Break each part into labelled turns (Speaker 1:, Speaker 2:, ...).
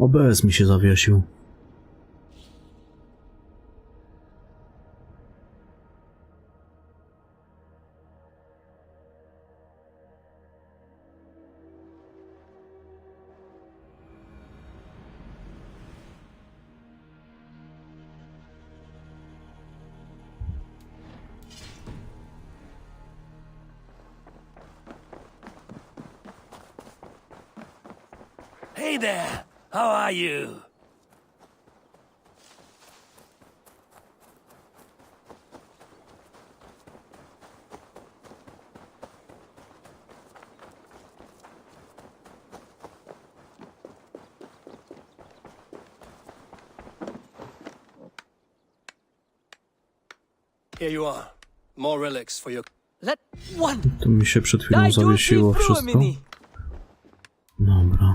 Speaker 1: OBS mi się zawiesił.
Speaker 2: Hey there! How are you? Here you are. More relics for your...
Speaker 3: Let one
Speaker 1: To mi się przed chwilą zawiesiło wszystko. Dobra.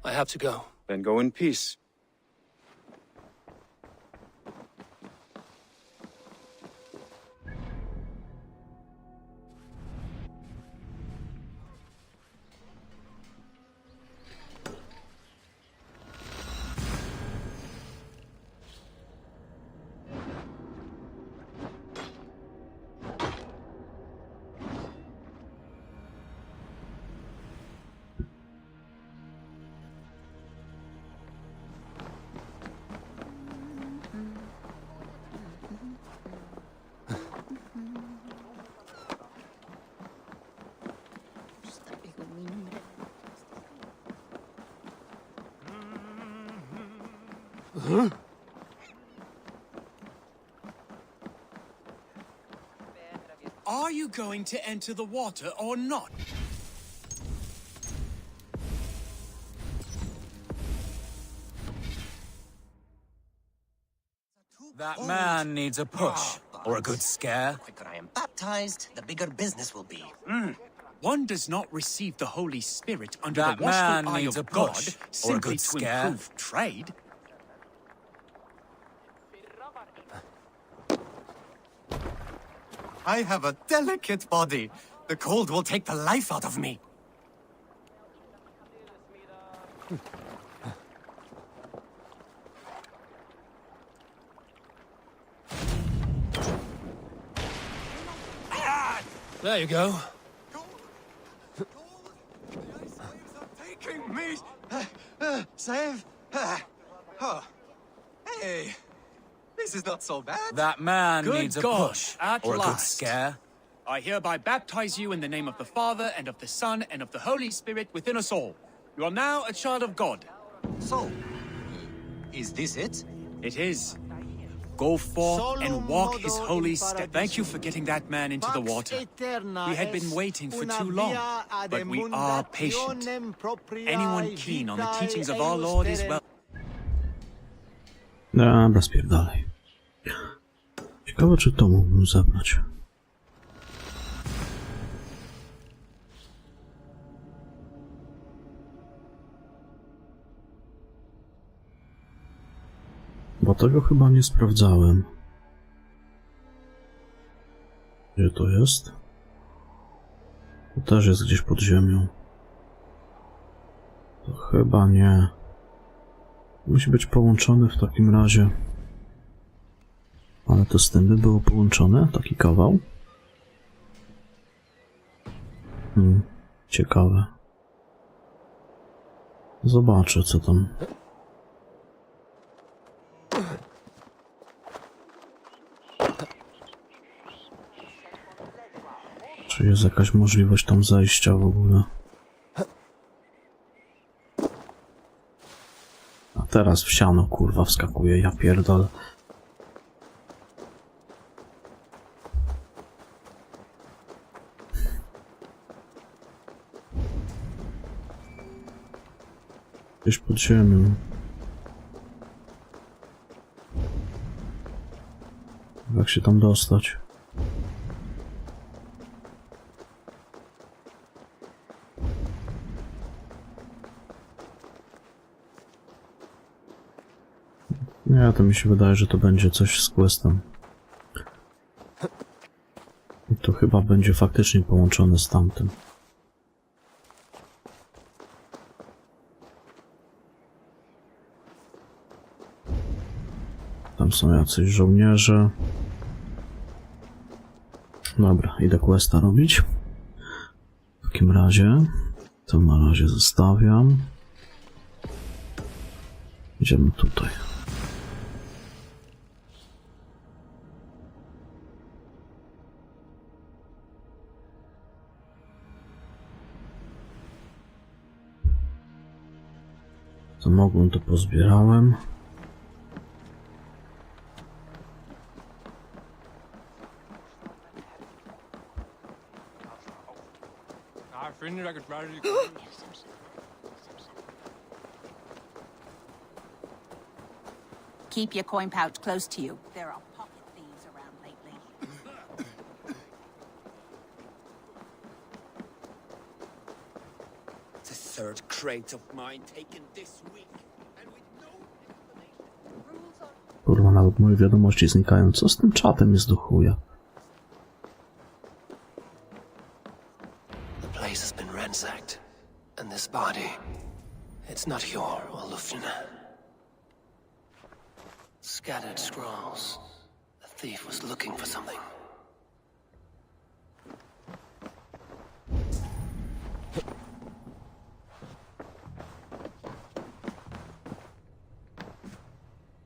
Speaker 2: I have to go.
Speaker 4: Then go in peace.
Speaker 5: Are you going to enter the water or not?
Speaker 3: That man needs a push or a good scare.
Speaker 6: The quicker I am baptized, the bigger business will be.
Speaker 5: One does not receive the Holy Spirit under
Speaker 3: That
Speaker 5: the watchful
Speaker 3: man
Speaker 5: eye
Speaker 3: needs
Speaker 5: of
Speaker 3: a
Speaker 5: God
Speaker 3: push or a
Speaker 5: simply
Speaker 3: good
Speaker 5: to
Speaker 3: scare.
Speaker 5: improve trade.
Speaker 6: I have a delicate body. The cold will take the life out of me.
Speaker 2: There you go.
Speaker 6: The ice waves are taking me. Save. Oh. Hey, this is not so bad.
Speaker 3: That man
Speaker 5: Good
Speaker 3: needs a
Speaker 5: God,
Speaker 3: push
Speaker 5: at
Speaker 3: or a good
Speaker 5: last.
Speaker 3: scare.
Speaker 5: I hereby baptize you in the name of the Father, and of the Son, and of the Holy Spirit within us all. You are now a child of God.
Speaker 6: So, is this it?
Speaker 5: It is. Go forth and walk his holy step. Thank you for getting that man into the water. We had been waiting for too long, but we are patient. Anyone keen on the teachings of our Lord is well.
Speaker 1: Dobra, spierdalaj. Ciekawe, czy to mógłbym zabrać. Bo tego chyba nie sprawdzałem. Gdzie to jest? To też jest gdzieś pod ziemią. To chyba nie. Musi być połączony w takim razie. Ale to z tym by było połączone? Taki kawał? Ciekawe. Zobaczę, co tam. Czy jest jakaś możliwość tam zajścia w ogóle? A Teraz w siano, kurwa, wskakuje, ja pierdolę. Gdzieś pod ziemią. Jak się tam dostać? Nie, to mi się wydaje, że to będzie coś z questem. I to chyba będzie faktycznie połączone z tamtym. Tam są jacyś żołnierze. Dobra, idę questa robić. W takim razie to na razie zostawiam. Idziemy tutaj. Co mogłem, to pozbierałem.
Speaker 4: Keep your coin pouch close to you. There are pocket thieves around lately.
Speaker 3: The third crate of mine taken this week. And with no explanation.
Speaker 1: Kurwa, nawet moje wiadomości znikają. Co z tym czatem jest do chuja?
Speaker 2: The place has been ransacked. And this body, it's not your Olufina. Scattered scrolls. The thief was looking for something.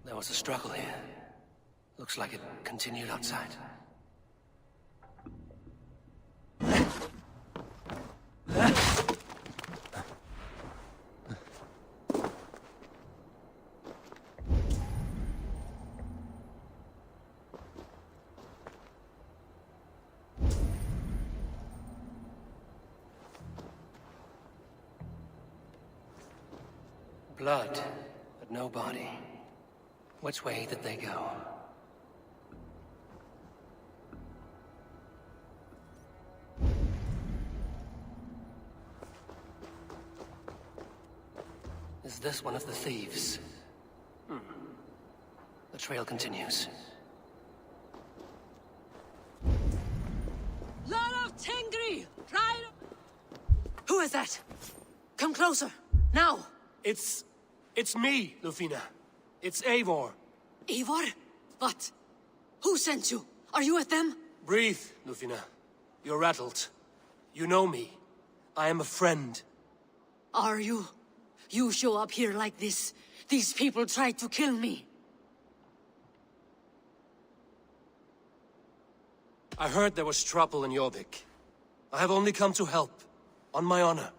Speaker 2: There was a struggle here. Looks like it continued outside. Blood, but no body. Which way did they go? Is this one of the thieves? The trail continues.
Speaker 7: Lot of Tengri! Who is that? Come closer, now!
Speaker 2: It's me, Lufina. It's Eivor.
Speaker 7: Eivor? What? Who sent you? Are you with them?
Speaker 2: Breathe, Lufina. You're rattled. You know me. I am a friend.
Speaker 7: Are you? You show up here like this. These people tried to kill me.
Speaker 2: I heard there was trouble in Jorvik. I have only come to help. On my honor.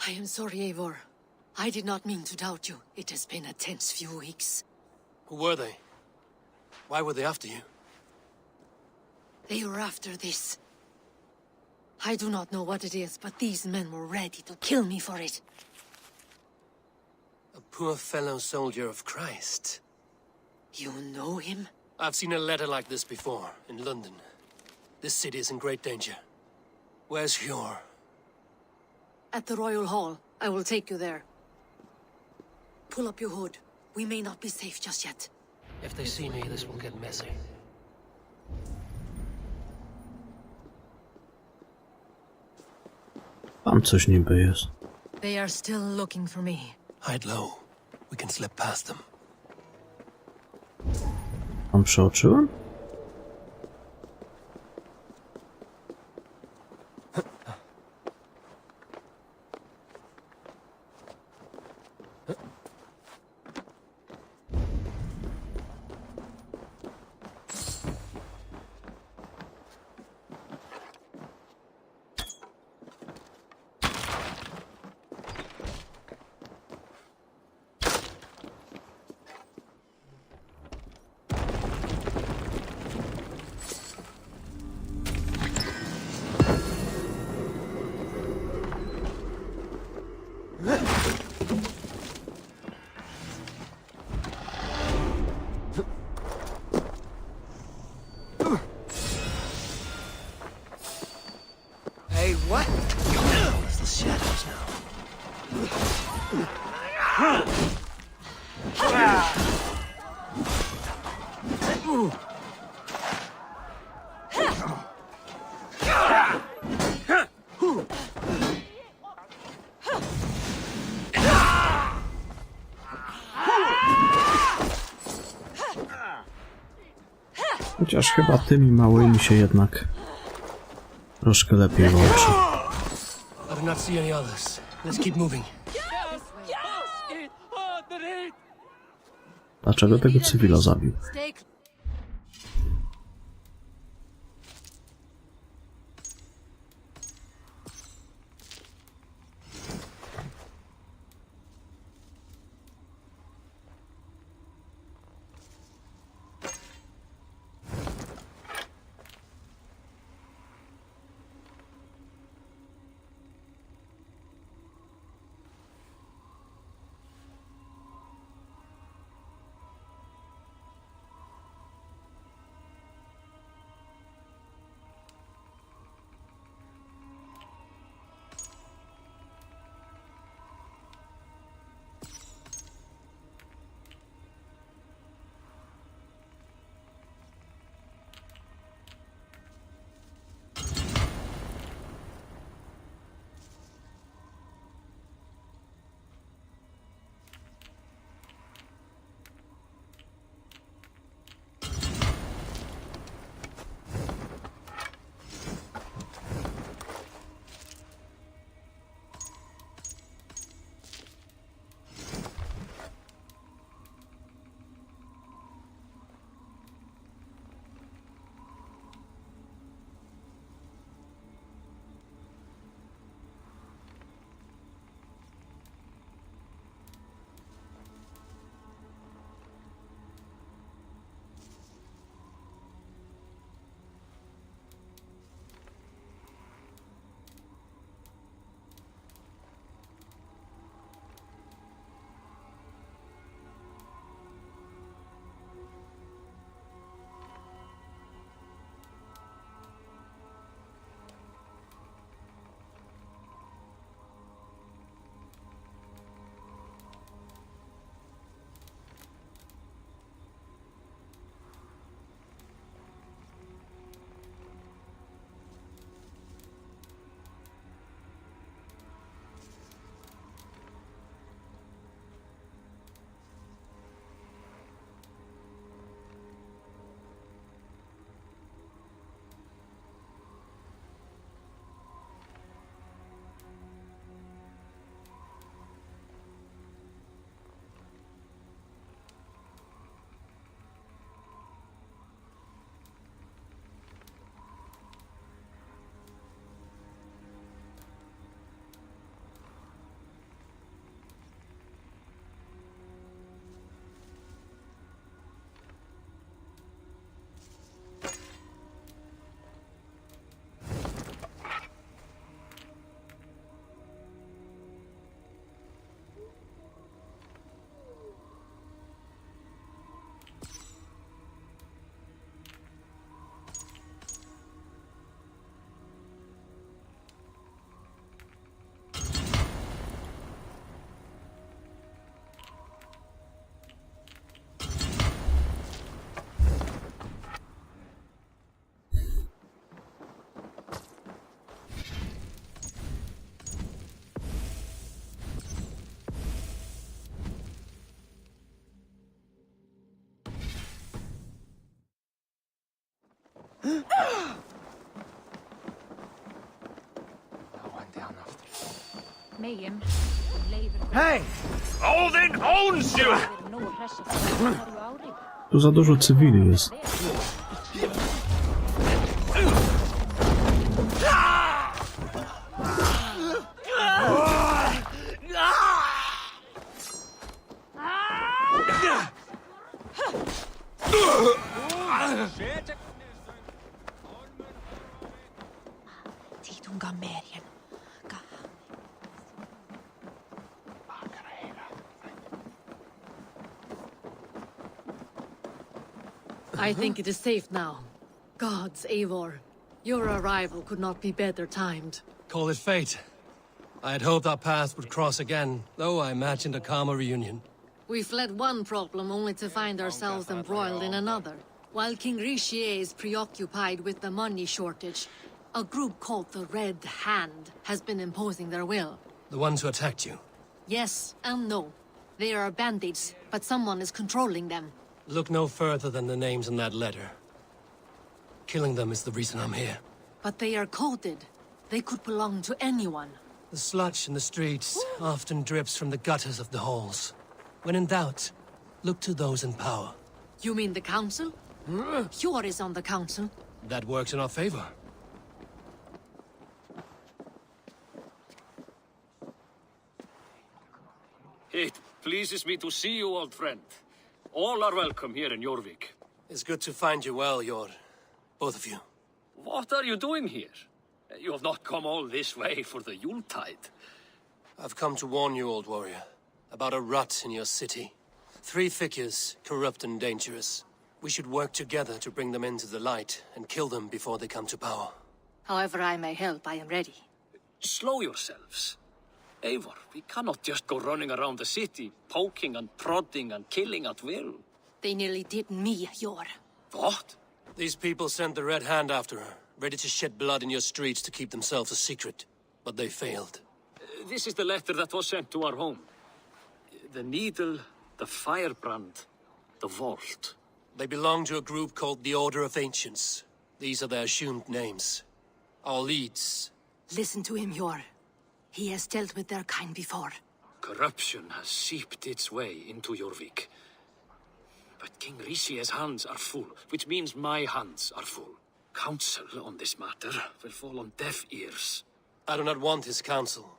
Speaker 7: I am sorry, Eivor. I did not mean to doubt you. It has been a tense few weeks.
Speaker 2: Who were they? Why were they after you?
Speaker 7: They were after this. I do not know what it is, but these men were ready to kill me for it.
Speaker 2: A poor fellow soldier of Christ.
Speaker 7: You know him?
Speaker 2: I've seen a letter like this before, in London. This city is in great danger. Where's Hjor?
Speaker 7: At the Royal Hall. I will take you there. Pull up your hood. We may not be safe just yet.
Speaker 2: If they see me, this will get messy.
Speaker 1: Tam coś niby jest.
Speaker 7: They are still looking for me.
Speaker 2: Hide low. We can slip past them.
Speaker 1: Tam przeoczyłem? Chociaż chyba tymi małymi się jednak troszkę lepiej walczy.
Speaker 2: I do not see any others. Let's keep moving.
Speaker 1: Dlaczego tego cywila zabił?
Speaker 7: Stay
Speaker 3: Hey! Odin owns you!
Speaker 1: Tu za dużo cywili jest.
Speaker 7: I think it is safe now. Gods, Eivor. Your arrival could not be better timed.
Speaker 2: Call it fate. I had hoped our paths would cross again, though I imagined a calmer reunion.
Speaker 7: We fled one problem only to find ourselves embroiled in another. While King Richier is preoccupied with the money shortage, a group called the Red Hand has been imposing their will.
Speaker 2: The ones who attacked you.
Speaker 7: Yes and no. They are bandits, but someone is controlling them.
Speaker 2: Look no further than the names in that letter. Killing them is the reason I'm here.
Speaker 7: But they are coded. They could belong to anyone.
Speaker 2: The sludge in the streets often drips from the gutters of the halls. When in doubt, look to those in power.
Speaker 7: You mean the council? Hjor is on the council.
Speaker 2: That works in our favor.
Speaker 8: It pleases me to see you, old friend. All are welcome here in Jorvik.
Speaker 2: It's good to find you well, Hjor. Both of you.
Speaker 8: What are you doing here? You have not come all this way for the Yuletide.
Speaker 2: I've come to warn you, old warrior, about a rot in your city. 3 figures, corrupt and dangerous. We should work together to bring them into the light and kill them before they come to power.
Speaker 7: However I may help, I am ready.
Speaker 8: Slow yourselves. Eivor, we cannot just go running around the city, poking and prodding and killing at will.
Speaker 7: They nearly did me, Hjor.
Speaker 8: What?
Speaker 2: These people sent the Red Hand after her, ready to shed blood in your streets to keep themselves a secret. But they failed.
Speaker 8: This is the letter that was sent to our home. The needle, the firebrand, the vault.
Speaker 2: They belong to a group called the Order of Ancients. These are their assumed names. Our leads.
Speaker 7: Listen to him, Hjor. He has dealt with their kind before.
Speaker 8: Corruption has seeped its way into Jorvik. But King Richier's hands are full, which means my hands are full. Counsel on this matter will fall on deaf ears.
Speaker 2: I do not want his counsel.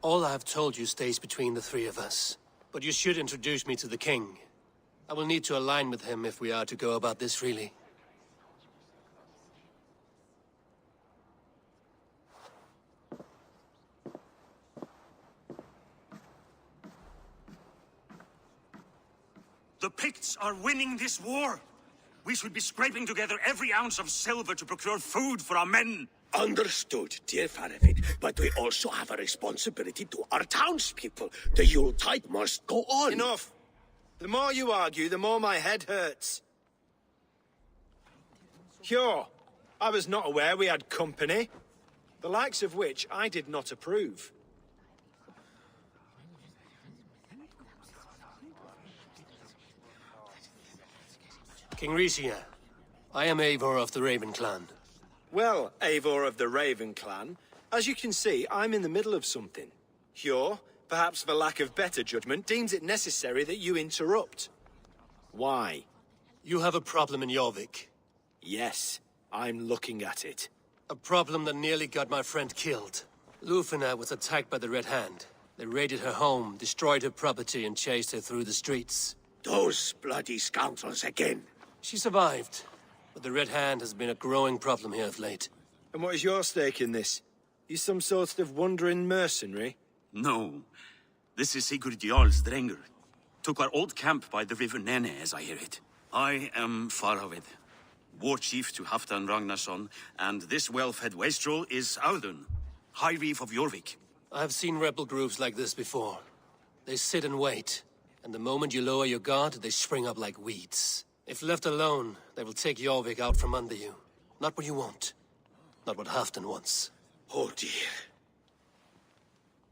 Speaker 2: All I have told you stays between the 3 of us. But you should introduce me to the king. I will need to align with him if we are to go about this freely.
Speaker 9: The Picts are winning this war. We should be scraping together every ounce of silver to procure food for our men.
Speaker 10: Understood, dear Faravid, but we also have a responsibility to our townspeople. The Yuletide must go on.
Speaker 11: Enough! The more you argue, the more my head hurts. Hjor, I was not aware we had company, the likes of which I did not approve.
Speaker 2: King Richier, I am Eivor of the Raven Clan.
Speaker 11: Well, Eivor of the Raven Clan, as you can see, I'm in the middle of something. Hjor, perhaps for lack of better judgment, deems it necessary that you interrupt. Why?
Speaker 2: You have a problem in Jorvik.
Speaker 11: Yes, I'm looking at it.
Speaker 2: A problem that nearly got my friend killed. Lufina was attacked by the Red Hand. They raided her home, destroyed her property, and chased her through the streets.
Speaker 10: Those bloody scoundrels again.
Speaker 2: She survived, but the Red Hand has been a growing problem here of late.
Speaker 11: And what is your stake in this? You some sort of wandering mercenary?
Speaker 9: No. This is Sigurd Jarl's Drenger. Took our old camp by the river Nene, as I hear it. I am Faravid, war chief to Halfdan Ragnarsson, and this well-fed wastrel is Audun, High Reef of Jorvik.
Speaker 2: I have seen rebel groups like this before. They sit and wait, and the moment you lower your guard, they spring up like weeds. If left alone, they will take Jorvik out from under you. Not what you want. Not what Halfdan wants.
Speaker 10: Oh dear.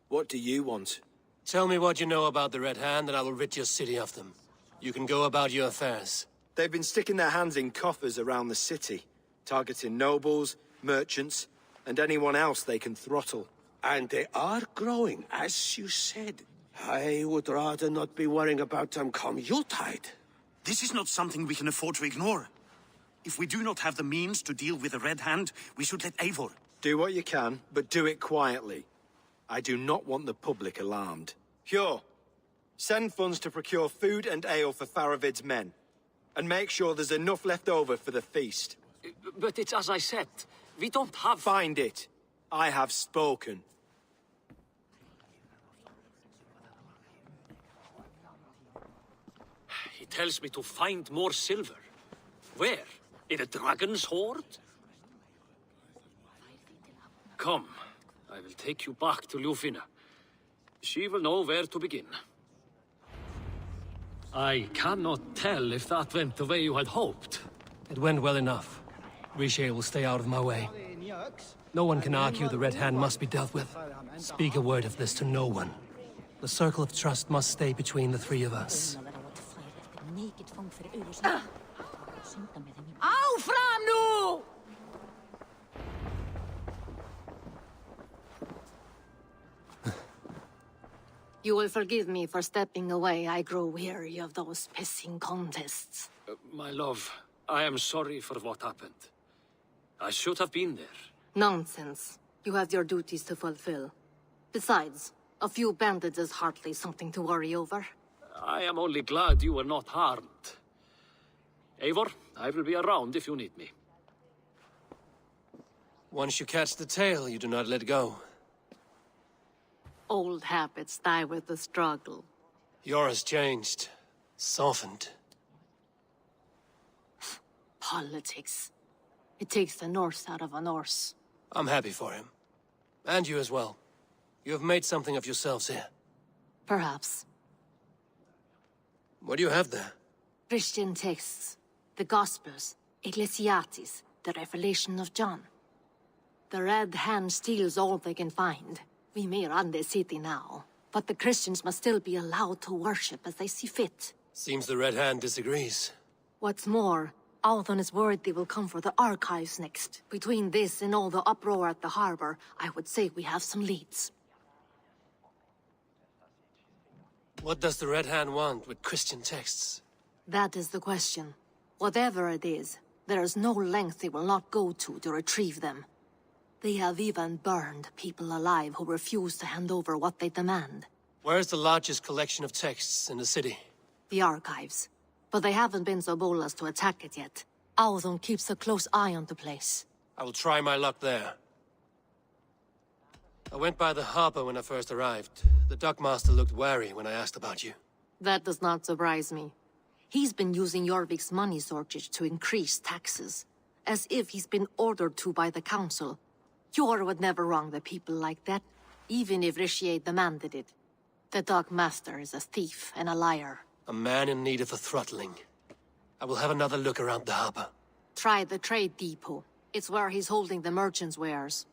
Speaker 11: What do you want?
Speaker 2: Tell me what you know about the Red Hand, and I will rid your city of them. You can go about your affairs.
Speaker 11: They've been sticking their hands in coffers around the city, targeting nobles, merchants, and anyone else they can throttle.
Speaker 10: And they are growing, as you said. I would rather not be worrying about them come Yuletide.
Speaker 9: This is not something we can afford to ignore. If we do not have the means to deal with the Red Hand, we should let Eivor.
Speaker 11: Do what you can, but do it quietly. I do not want the public alarmed. Hjor, send funds to procure food and ale for Faravid's men. And make sure there's enough left over for the feast.
Speaker 8: But it's as I said, we don't have...
Speaker 11: Find it. I have spoken.
Speaker 8: He tells me to find more silver. Where? In a dragon's hoard? Come, I will take you back to Lufina. She will know where to begin. I cannot tell if that went the way you had hoped.
Speaker 2: It went well enough. Riche will stay out of my way. No one can argue the Red Hand must be dealt with. Speak a word of this to no one. The circle of trust must stay between the three of us.
Speaker 7: Áfram nú! You will forgive me for stepping away. I grow weary of those pissing contests.
Speaker 8: My love, I am sorry for what happened. I should have been there.
Speaker 7: Nonsense. You have your duties to fulfill. Besides, a few bandits is hardly something to worry over.
Speaker 8: I am only glad you were not harmed. Eivor, I will be around if you need me.
Speaker 2: Once you catch the tail, you do not let go.
Speaker 7: Old habits die with the struggle.
Speaker 2: Yours changed. Softened.
Speaker 7: Politics. It takes the Norse out of a Norse.
Speaker 2: I'm happy for him. And you as well. You have made something of yourselves here.
Speaker 7: Perhaps.
Speaker 2: What do you have there?
Speaker 7: Christian texts. The Gospels. Ecclesiastes. The Revelation of John. The Red Hand steals all they can find. We may run the city now, but the Christians must still be allowed to worship as they see fit.
Speaker 2: Seems the Red Hand disagrees.
Speaker 7: What's more, Althon is worried they will come for the archives next. Between this and all the uproar at the harbor, I would say we have some leads.
Speaker 2: What does the Red Hand want with Christian texts?
Speaker 7: That is the question. Whatever it is, there is no length they will not go to retrieve them. They have even burned people alive who refuse to hand over what they demand.
Speaker 2: Where is the largest collection of texts in the city?
Speaker 7: The archives. But they haven't been so bold as to attack it yet. Althon keeps a close eye on the place.
Speaker 2: I will try my luck there. I went by the harbor when I first arrived. The dockmaster looked wary when I asked about you.
Speaker 7: That does not surprise me. He's been using Jorvik's money shortage to increase taxes. As if he's been ordered to by the council. Jor would never wrong the people like that, even if Riche demanded it. The dockmaster is a thief and a liar.
Speaker 2: A man in need of a throttling. I will have another look around the harbor.
Speaker 7: Try the trade depot. It's where he's holding the merchants' wares.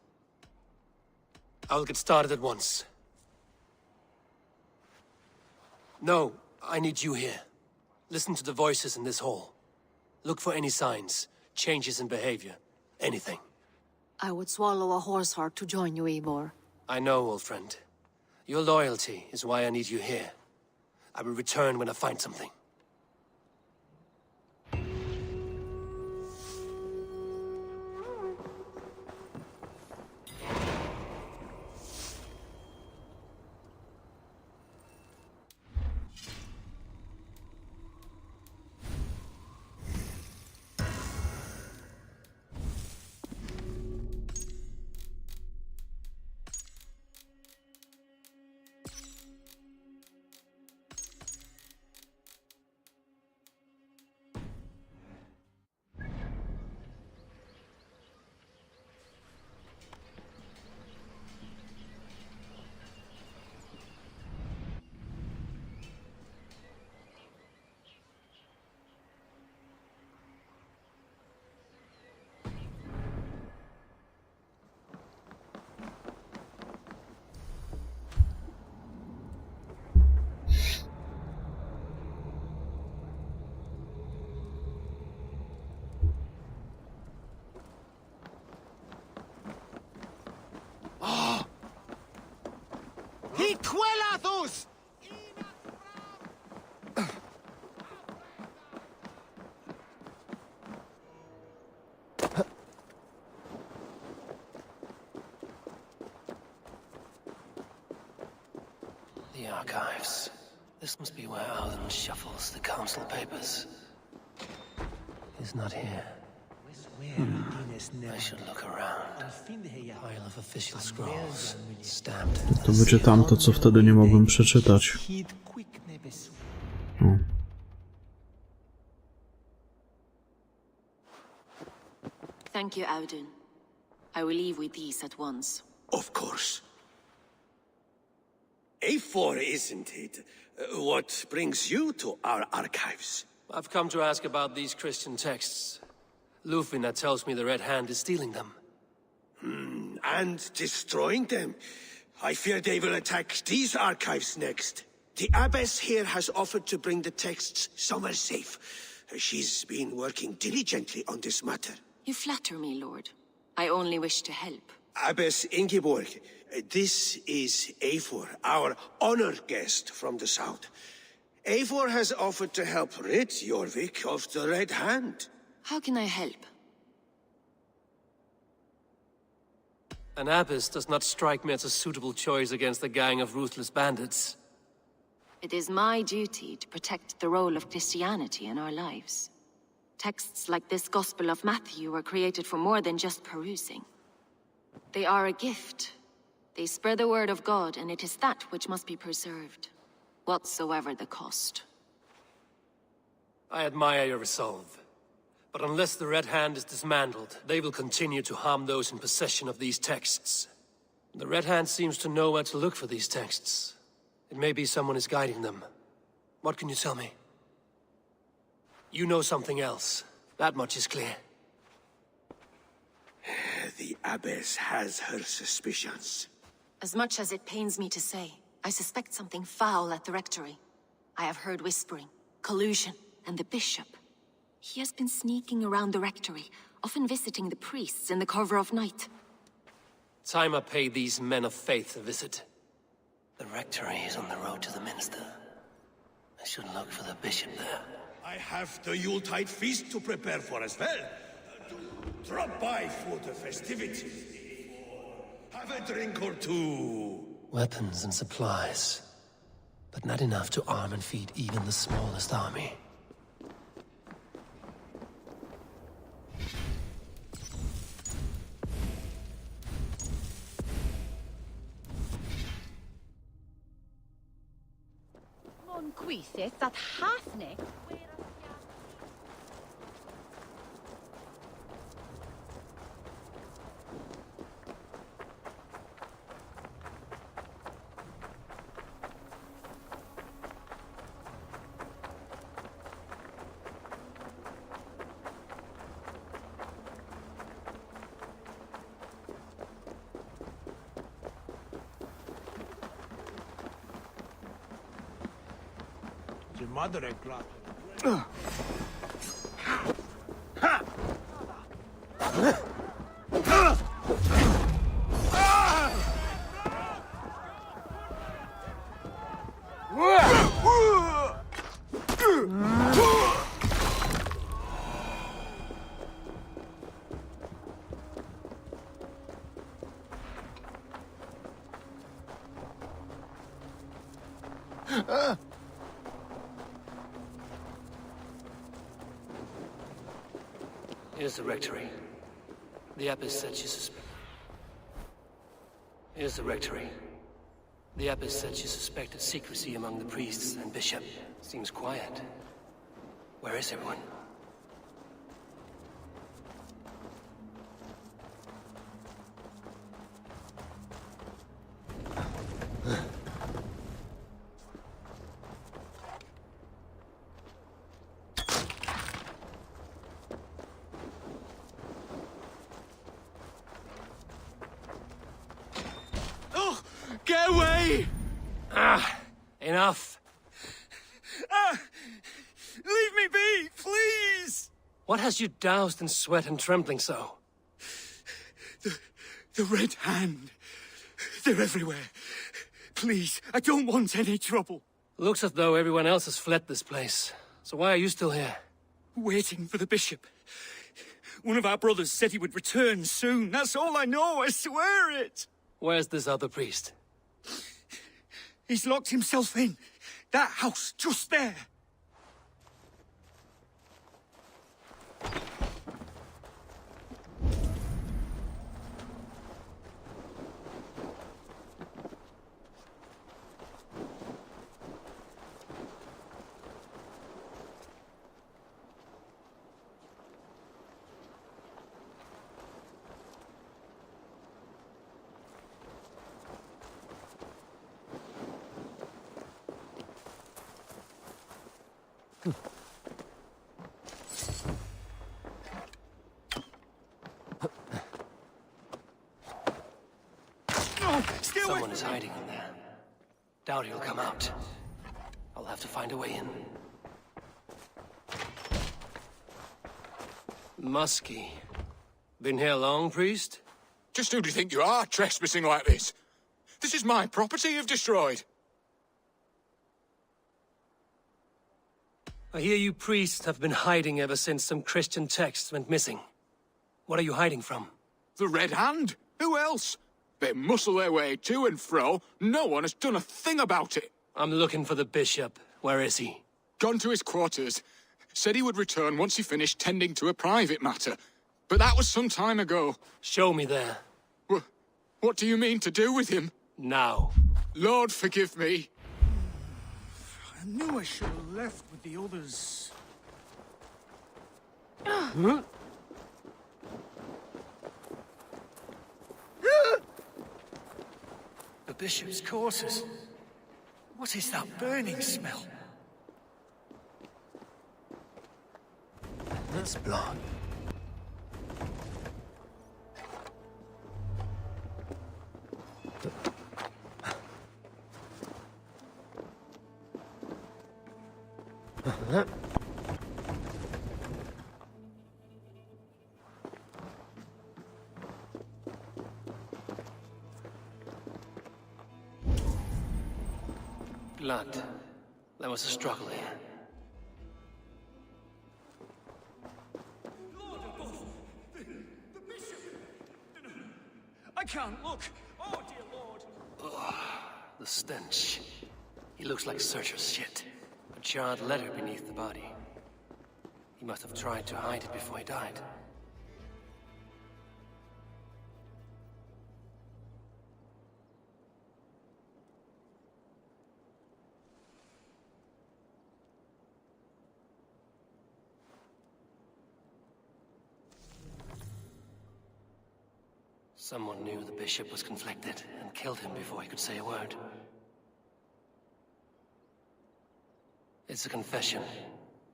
Speaker 2: I will get started at once. No, I need you here. Listen to the voices in this hall. Look for any signs, changes in behavior, anything.
Speaker 7: I would swallow a horse heart to join you, Eivor.
Speaker 2: I know, old friend. Your loyalty is why I need you here. I will return when I find something.
Speaker 11: Hijuelados!
Speaker 2: The archives. This must be where Alden shuffles the council papers. He's not here. I should look around. Pile of official scrolls. Stamped.
Speaker 1: To będzie tamto, co wtedy nie mogłem przeczytać. O.
Speaker 12: Thank you, Audun. I will leave with these at once.
Speaker 10: Of course. A4, isn't it? What brings you to our archives?
Speaker 2: I've come to ask about these Christian texts. Lufina tells me the Red Hand is stealing them.
Speaker 10: And destroying them. I fear they will attack these archives next. The abbess here has offered to bring the texts somewhere safe. She's been working diligently on this matter.
Speaker 12: You flatter me, Lord. I only wish to help.
Speaker 10: Abbess Ingeborg, this is Eivor, our honored guest from the south. Eivor has offered to help rid Jorvik of the Red Hand.
Speaker 12: How can I help?
Speaker 2: An abbess does not strike me as a suitable choice against a gang of ruthless bandits.
Speaker 12: It is my duty to protect the role of Christianity in our lives. Texts like this Gospel of Matthew were created for more than just perusing. They are a gift. They spread the word of God, and it is that which must be preserved, whatsoever the cost.
Speaker 2: I admire your resolve. But unless the Red Hand is dismantled, they will continue to harm those in possession of these texts. The Red Hand seems to know where to look for these texts. It may be someone is guiding them. What can you tell me? You know something else. That much is clear.
Speaker 10: The abbess has her suspicions.
Speaker 12: As much as it pains me to say, I suspect something foul at the rectory. I have heard whispering, collusion, and the bishop. He has been sneaking around the rectory, often visiting the priests in the cover of night.
Speaker 2: Time I pay these men of faith a visit. The rectory is on the road to the minster. I should look for the bishop there.
Speaker 10: I have the Yuletide feast to prepare for as well. Drop by for the festivities. Have a drink or two.
Speaker 2: Weapons and supplies. But not enough to arm and feed even the smallest army.
Speaker 4: Mon gweithys at hasne.
Speaker 11: Madre graty.
Speaker 2: Here's the rectory. The abbess said she Here's the rectory. The abbess said she suspected secrecy among the priests and bishop. Seems quiet. Where is everyone?
Speaker 5: Get away!
Speaker 2: Enough!
Speaker 5: Leave me be, please!
Speaker 2: What has you doused in sweat and trembling so?
Speaker 5: The Red Hand. They're everywhere. Please, I don't want any trouble.
Speaker 2: Looks as though everyone else has fled this place. So why are you still here?
Speaker 5: Waiting for the bishop. One of our brothers said he would return soon. That's all I know, I swear it!
Speaker 2: Where's this other priest?
Speaker 5: He's locked himself in. That house, just there. Stay away!
Speaker 2: Someone is hiding in there. Doubt he'll come out. I'll have to find a way in. Musky. Been here long, priest?
Speaker 5: Just who do you think you are, trespassing like this? This is my property you've destroyed.
Speaker 2: I hear you priests have been hiding ever since some Christian texts went missing. What are you hiding from?
Speaker 5: The Red Hand? Who else? They muscle their way to and fro. No one has done a thing about it.
Speaker 2: I'm looking for the bishop. Where is he?
Speaker 5: Gone to his quarters. Said he would return once he finished tending to a private matter. But that was some time ago.
Speaker 2: Show me there.
Speaker 5: What do you mean to do with him?
Speaker 2: Now.
Speaker 5: Lord, forgive me. I knew I should have left with the others.
Speaker 2: Huh? The bishop's quarters. What is that burning smell? It's blood. Blood. There was a struggle here.
Speaker 5: I can't look. Oh, dear Lord.
Speaker 2: Ugh, the stench. He looks like Searcher's shit. A charred letter beneath the body. He must have tried to hide it before he died. Someone knew the bishop was conflicted and killed him before he could say a word. It's a confession.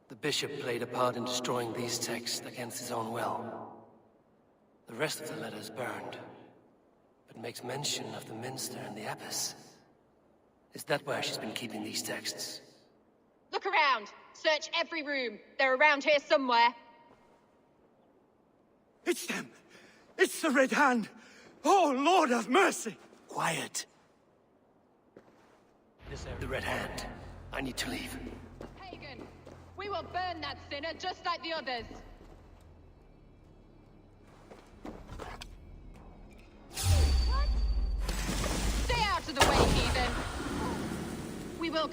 Speaker 2: The bishop played a part in destroying these texts against his own will. The rest of the letter is burned, but makes mention of the minster and the abbess. Is that where she's been keeping these texts?
Speaker 13: Look around! Search every room! They're around here somewhere!
Speaker 11: It's them! It's the Red Hand! Oh, Lord have mercy!
Speaker 2: Quiet. The Red Hand. I need to leave.
Speaker 13: Pagan! We will burn that sinner just like the others! What? Stay out of the way, heathen! We will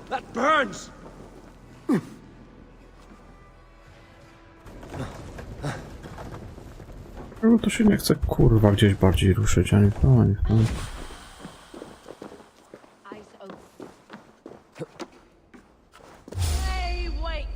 Speaker 2: That burns!
Speaker 1: No to się nie chce kurwa gdzieś bardziej ruszyć, ani pani.
Speaker 13: Hey, wait!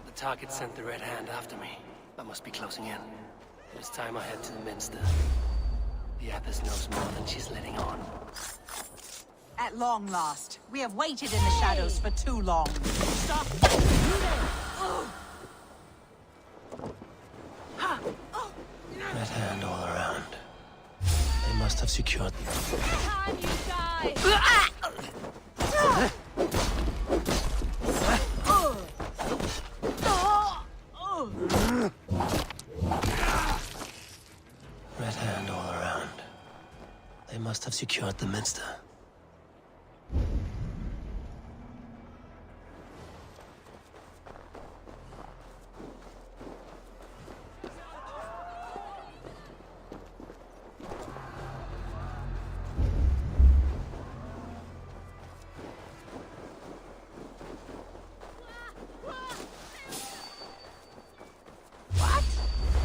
Speaker 2: The target sent the Red Hand after me. I must be closing in. It is time I head to the minster. The abbess knows more than she's letting on.
Speaker 4: At long last. We have waited in the shadows for too long. Stop!
Speaker 2: Red Hand all around. They must have secured.
Speaker 13: Time you die!
Speaker 2: Red hand all around. They must have secured the minster.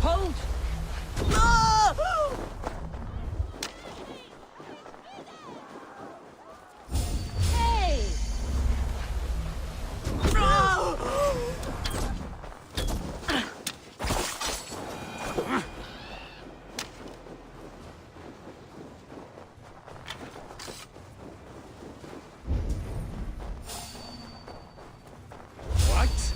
Speaker 13: Hold! Hey!
Speaker 5: What?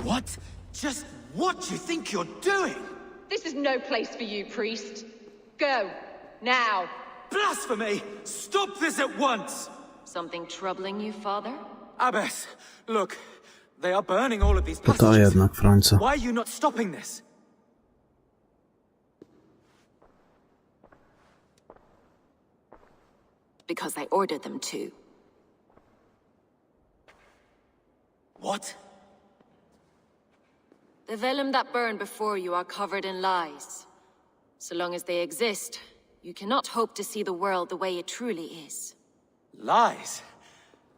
Speaker 11: What? Just what do you think you're doing?
Speaker 13: This is no place for you, priest. Go. Now.
Speaker 11: Blasphemy! Stop this at once!
Speaker 12: Something troubling you, father?
Speaker 5: Abbess, look. They are burning all of these
Speaker 1: To
Speaker 5: passages.
Speaker 1: jednak, Franca.
Speaker 5: Why are you not stopping this?
Speaker 12: Because I ordered them to.
Speaker 11: What?
Speaker 12: The vellum that burned before you are covered in lies. So long as they exist, you cannot hope to see the world the way it truly is.
Speaker 5: Lies?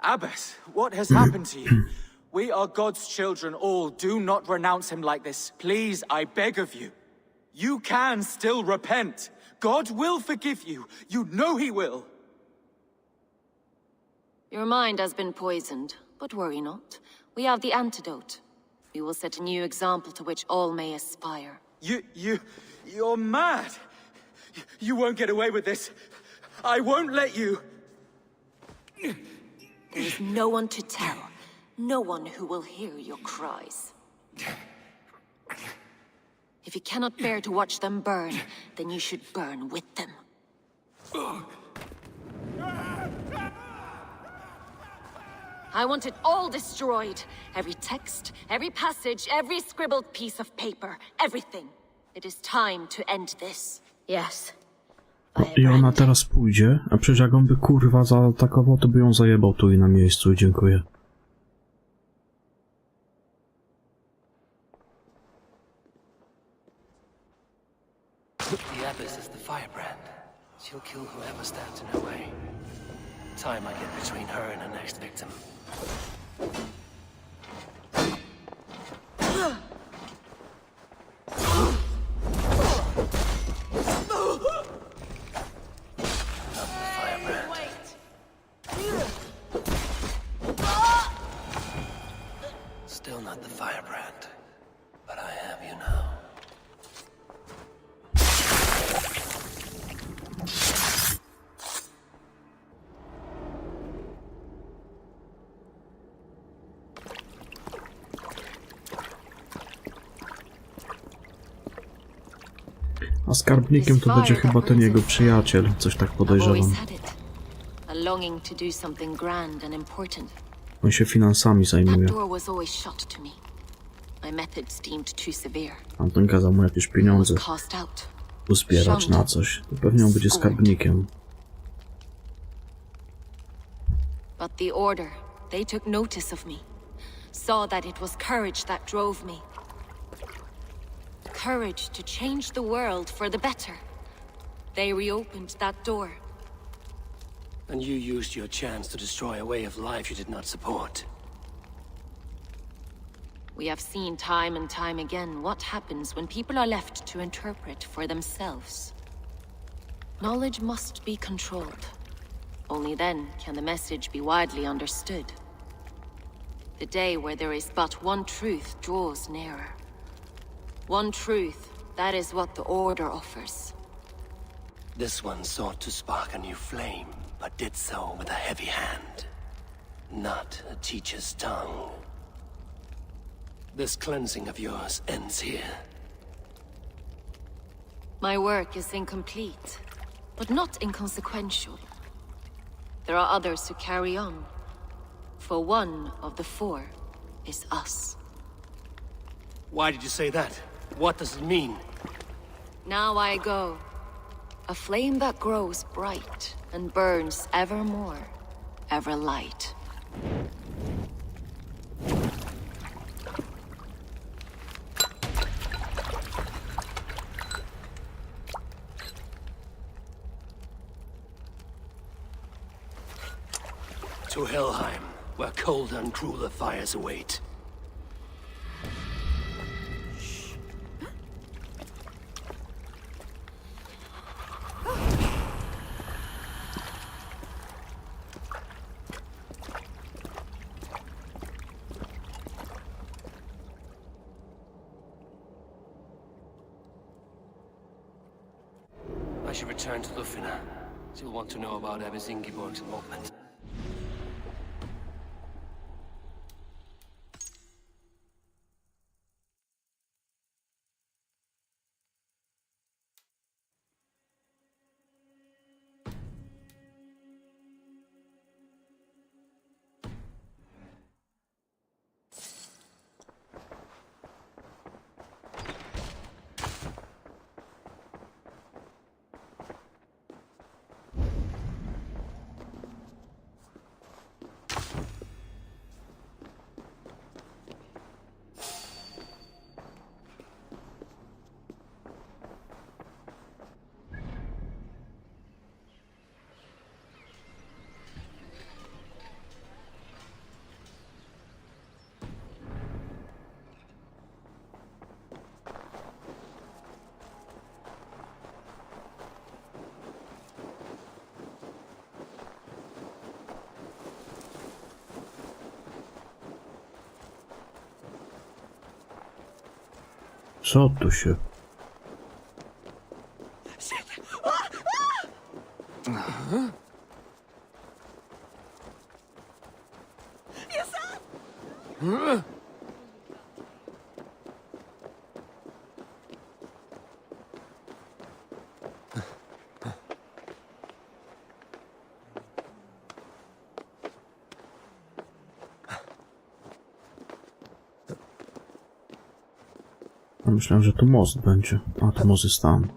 Speaker 5: Abbess, what has happened to you? We are God's children all. Do not renounce him like this. Please, I beg of you. You can still repent. God will forgive you. You know he will.
Speaker 12: Your mind has been poisoned, but worry not. We have the antidote. We will set a new example to which all may aspire.
Speaker 5: You're mad. You won't get away with this. I won't let you.
Speaker 12: There is no one to tell. No one who will hear your cries. If you cannot bear to watch them burn, then you should burn with them. I want it all destroyed. Every text, every passage, every scribbled piece of paper. Everything. It is time to end this. Yes.
Speaker 1: I ona teraz pójdzie, a przecież jak on by kurwa zaatakował, to by ją zajebał tu i na miejscu i dziękuję.
Speaker 2: The Abbess is the firebrand. She'll kill whoever stands in her way. Time I get between her and her next victim.
Speaker 1: A skarbnikiem to będzie chyba ten jego przyjaciel, coś tak podejrzewam.
Speaker 12: A longing to do something grand and important.
Speaker 1: On się finansami
Speaker 12: That
Speaker 1: zajmuje.
Speaker 12: door was always shut to me. My methods deemed too severe.
Speaker 1: Tamten kazał mu jakieś pieniądze
Speaker 12: Cast out.
Speaker 1: uzbierać na coś. To pewnie on będzie skarbnikiem.
Speaker 12: But the Order, they took notice of me. Saw that it was courage that drove me. Courage to change the world for the better. They reopened that door.
Speaker 2: And you used your chance to destroy a way of life you did not support.
Speaker 12: We have seen time and time again what happens when people are left to interpret for themselves. Knowledge must be controlled. Only then can the message be widely understood. The day where there is but one truth draws nearer. One truth, that is what the Order offers.
Speaker 2: This one sought to spark a new flame, but did so with a heavy hand, not a teacher's tongue. This cleansing of yours ends here.
Speaker 12: My work is incomplete, but not inconsequential. There are others who carry on. For one of the four is us.
Speaker 2: Why did you say that? What does it mean?
Speaker 12: Now I go. A flame that grows bright and burns ever more, ever light.
Speaker 2: To Helheim, where colder and crueler fires await. I should return to Lufina. She'll want to know about Abbess Ingeborg's involvement.
Speaker 1: Co tu się... Myślałem, że tu most będzie. A, to most jest tam.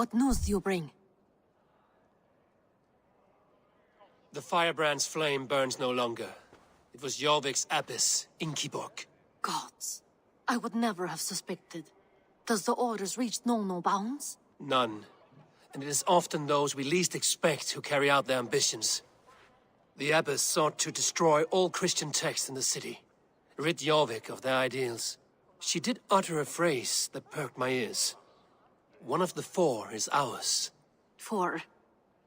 Speaker 7: What news do you bring?
Speaker 2: The firebrand's flame burns no longer. It was Jorvik's abbess, Ingeborg.
Speaker 7: Gods, I would never have suspected. Does the orders reach no bounds?
Speaker 2: None. And it is often those we least expect who carry out their ambitions. The abbess sought to destroy all Christian texts in the city, rid Jorvik of their ideals. She did utter a phrase that perked my ears. One of the 4 is ours.
Speaker 7: 4.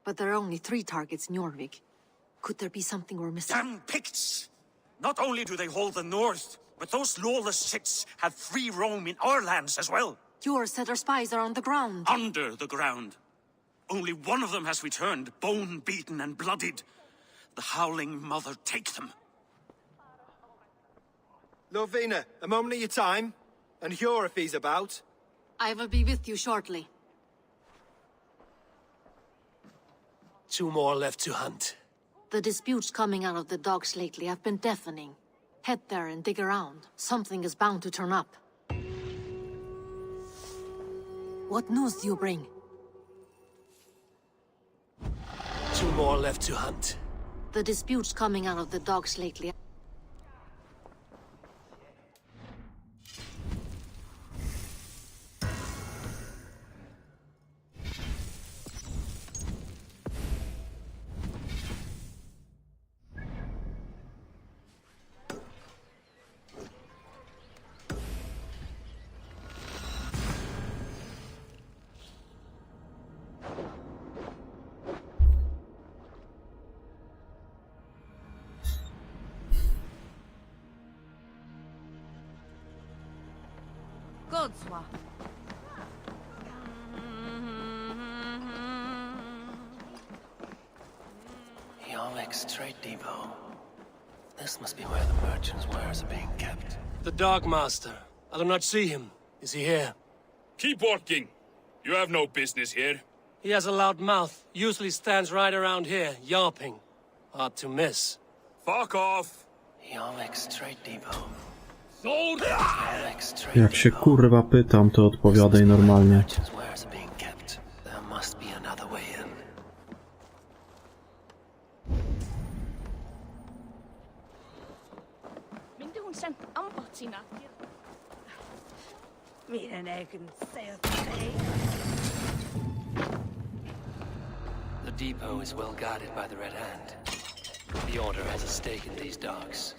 Speaker 7: But there are only 3 targets in Jorvik. Could there be something we're missing?
Speaker 9: Damn Picts! Not only do they hold the north, but those lawless Siths have free roam in our lands as well.
Speaker 7: Yours said our spies are on the ground.
Speaker 9: Under the ground. Only one of them has returned, bone-beaten and bloodied. The Howling Mother take them.
Speaker 11: Lovina, a moment of your time. And Hjor if he's about.
Speaker 7: I will be with you shortly.
Speaker 2: 2 more left to hunt.
Speaker 7: The disputes coming out of the docks lately have been deafening. Head there and dig around. Something is bound to turn up. What news do you bring?
Speaker 2: 2 more left to hunt.
Speaker 7: The disputes coming out of the docks lately.
Speaker 4: Godswa.
Speaker 2: Jorvik's trade depot. This must be where the merchants' wares are being kept. The Dog Master. I do not see him. Is he here?
Speaker 14: Keep walking. You have no business here.
Speaker 2: He has a loud mouth. Usually stands right around here, yelping. Hard to miss.
Speaker 14: Fuck off.
Speaker 2: Jorvik's trade depot.
Speaker 14: Sold.
Speaker 1: Jak się kurwa pytam, to odpowiadaj normalnie.
Speaker 2: Wares are being kept. There must be another way in.
Speaker 15: Minun sen ambatsina.
Speaker 4: Miten eikin se
Speaker 2: The depot is well guarded by the Red Hand. The Order has a stake in these docks.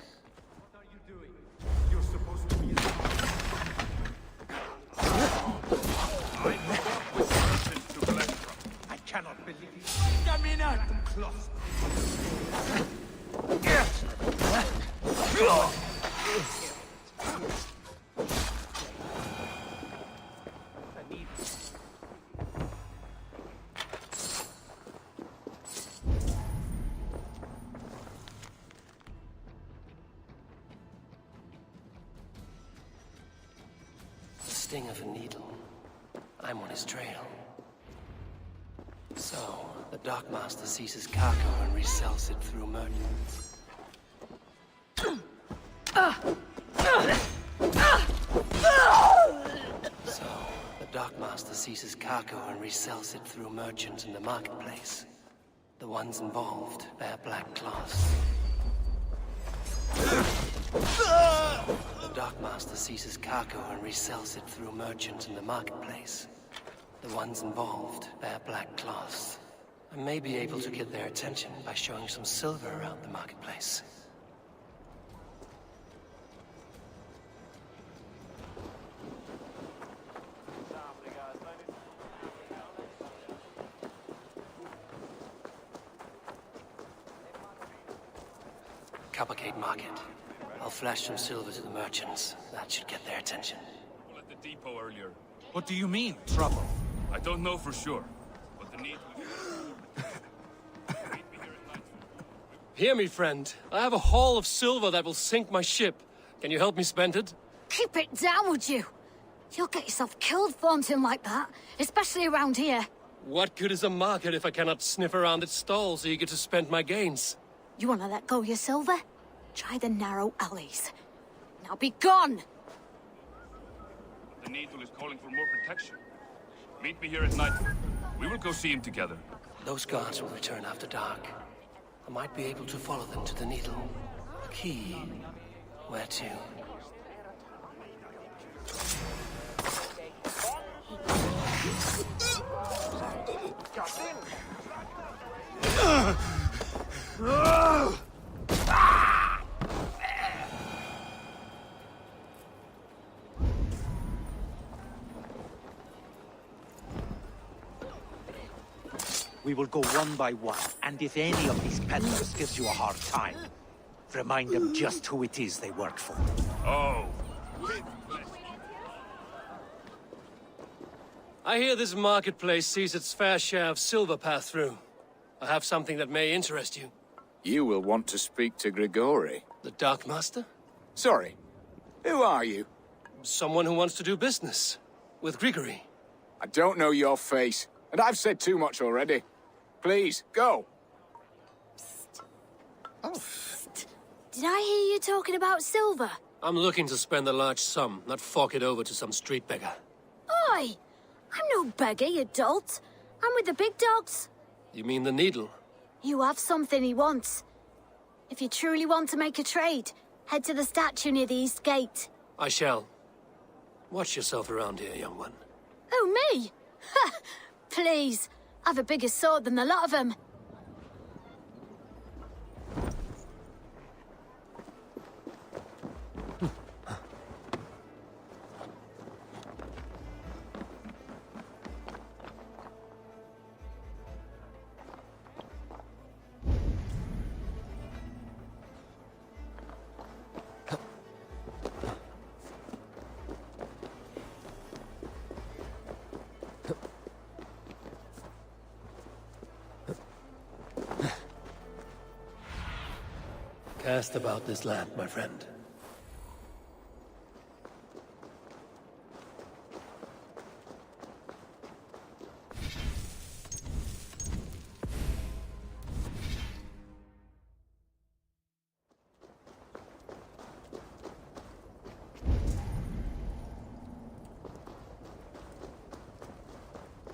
Speaker 16: You're supposed to be I cannot believe you. Stamina! Close.
Speaker 2: Sting of a needle. I'm on his trail. So, the Dockmaster seizes cargo and resells it through merchants. So, the Dockmaster seizes cargo and resells it through merchants in the marketplace. The ones involved bear black cloths. The Dockmaster seizes cargo and resells it through merchants in the marketplace. The ones involved bear black cloths. I may be able to get their attention by showing some silver around the marketplace. Coppercake Market. I'll flash some silver to the merchants. That should get their attention.
Speaker 14: At the depot earlier.
Speaker 5: What do you mean, trouble?
Speaker 14: I don't know for sure, but the need.
Speaker 2: Hear me, friend. I have a haul of silver that will sink my ship. Can you help me spend it?
Speaker 15: Keep it down, would you? You'll get yourself killed flaunting like that, especially around here.
Speaker 2: What good is a market if I cannot sniff around its stalls eager to spend my gains?
Speaker 15: You want to let go your silver? Try the narrow alleys. Now be gone!
Speaker 14: The Needle is calling for more protection. Meet me here at night. We will go see him together.
Speaker 2: Those guards will return after dark. I might be able to follow them to the Needle. The key. Where to?
Speaker 17: We will go one by one, and if any of these peddlers gives you a hard time, remind them just who it is they work for.
Speaker 14: Oh.
Speaker 2: I hear this marketplace sees its fair share of silver pass through. I have something that may interest you.
Speaker 18: You will want to speak to Grigori.
Speaker 2: The Dark Master?
Speaker 18: Sorry. Who are you?
Speaker 2: Someone who wants to do business. With Grigori.
Speaker 18: I don't know your face, and I've said too much already. Please, go.
Speaker 15: Did I hear you talking about silver?
Speaker 2: I'm looking to spend a large sum, not fork it over to some street beggar.
Speaker 15: Oi! I'm no beggar, you dolt. I'm with the big dogs.
Speaker 2: You mean the needle?
Speaker 15: You have something he wants. If you truly want to make a trade, head to the statue near the east gate.
Speaker 2: I shall. Watch yourself around here, young one.
Speaker 15: Oh, me? Ha! Please. I've a bigger sword than the lot of them.
Speaker 2: Cast about this land, my friend.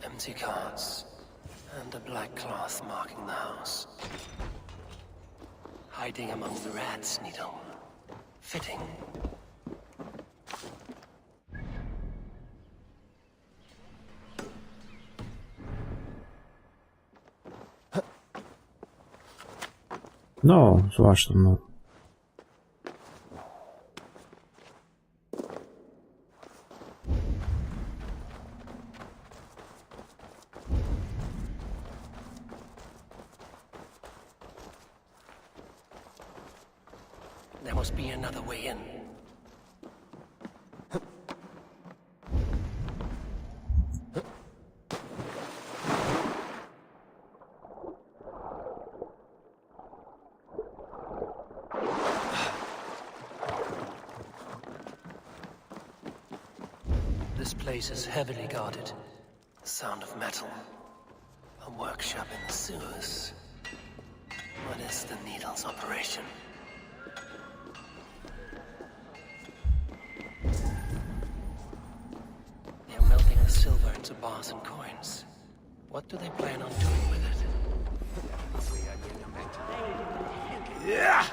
Speaker 2: Empty carts, and a black cloth marking the house. Hiding among the rats, Needle. Fitting.
Speaker 1: No, zwłaszcza no.
Speaker 2: There must be another way in. This place is heavily guarded. The sound of metal. A workshop in the sewers. What is the Needle's operation? They're melting the silver into bars and coins. What do they plan on doing with it?
Speaker 16: Yeah!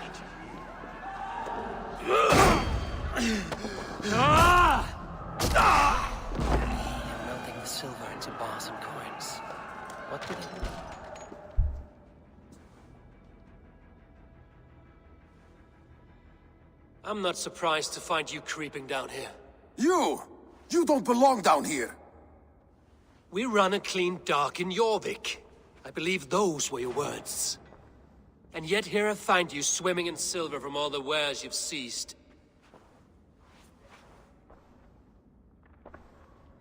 Speaker 2: They're melting the silver into bars and coins. What do they... I'm not surprised to find you creeping down here.
Speaker 19: You! You don't belong down here!
Speaker 2: We run a clean dock in Jorvik. I believe those were your words. And yet here I find you swimming in silver from all the wares you've seized.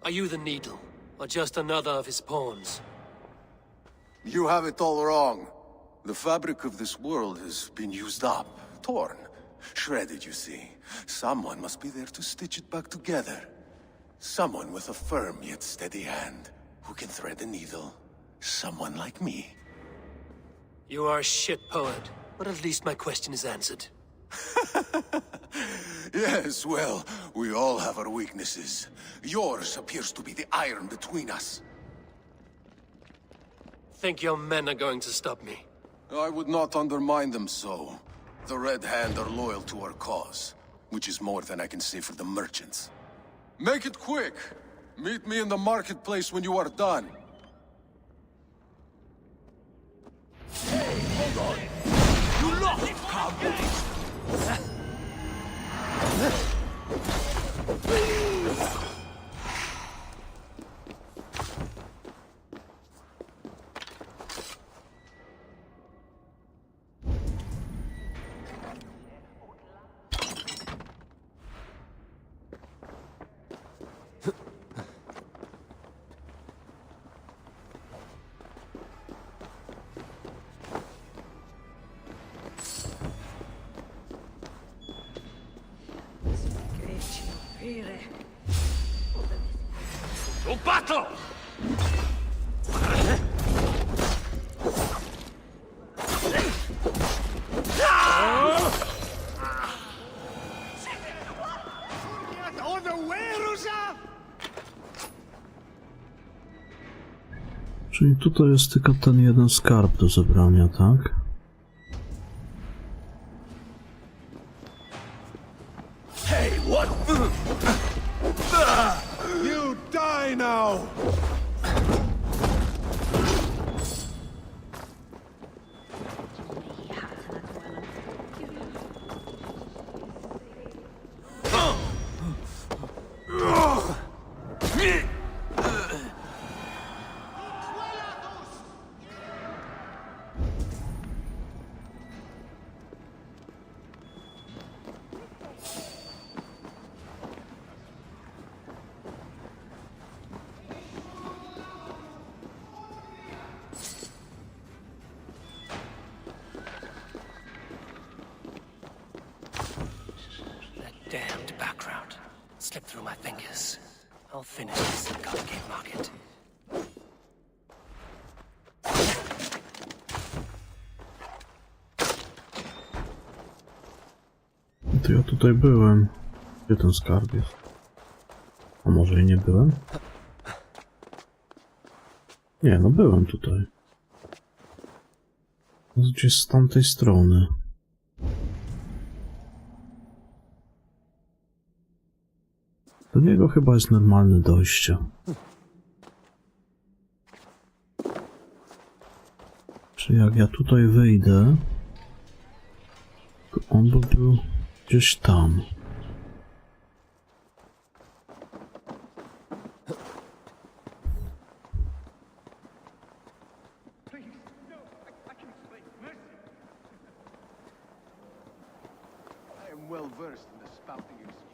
Speaker 2: Are you the Needle, or just another of his pawns?
Speaker 19: You have it all wrong. The fabric of this world has been used up, torn, shredded, you see. Someone must be there to stitch it back together. Someone with a firm yet steady hand, who can thread a needle. Someone like me.
Speaker 2: You are a shit poet, but at least my question is answered.
Speaker 19: Yes, well, we all have our weaknesses. Yours appears to be the iron between us.
Speaker 2: Think your men are going to stop me?
Speaker 19: I would not undermine them so. The Red Hand are loyal to our cause, which is more than I can say for the merchants. Make it quick! Meet me in the marketplace when you are done.
Speaker 16: Hey, hold on! You lost, cowboy! To battle!
Speaker 1: Czyli tutaj jest tylko ten jeden skarb do zebrania, tak?
Speaker 16: Hey, what?
Speaker 19: You die now!
Speaker 2: Damned background. Slipped through my fingers. I'll finish this and gotta get market.
Speaker 1: To ja tutaj byłem. Gdzie ten skarb jest? A może i nie byłem? Nie, no byłem tutaj. Gdzieś z tamtej strony. Do niego chyba jest normalne dojście. Czy jak ja tutaj wyjdę, to on by był gdzieś tam.
Speaker 19: I am well versed in the spouting excuses.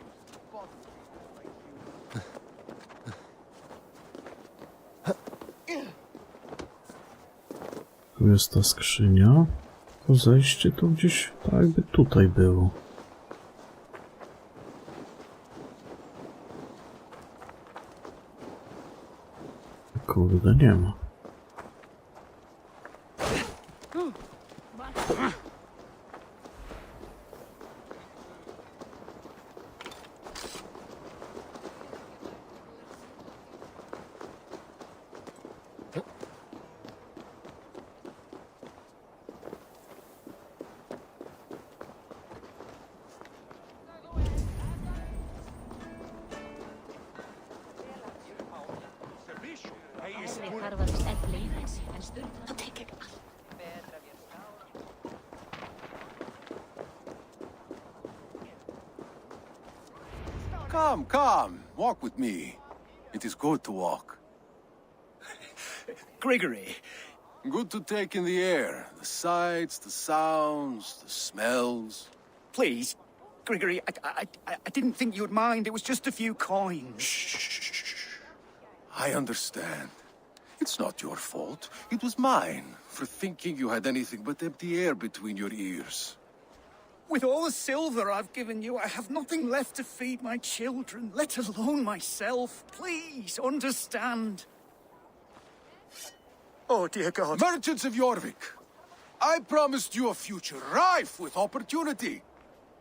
Speaker 1: Tu jest ta skrzynia. To zejście to gdzieś tak jakby tutaj było. Kurde, nie ma.
Speaker 19: Come, come, walk with me. It is good to walk.
Speaker 5: Grigory.
Speaker 19: Good to take in the air. The sights, the sounds, the smells.
Speaker 5: Please, Grigory, I didn't think you'd mind. It was just a few coins.
Speaker 19: Shh. I understand. It's not your fault. It was mine for thinking you had anything but empty air between your ears.
Speaker 5: With all the silver I've given you, I have nothing left to feed my children, let alone myself. Please, understand. Oh, dear God.
Speaker 19: Merchants of Jorvik, I promised you a future rife with opportunity.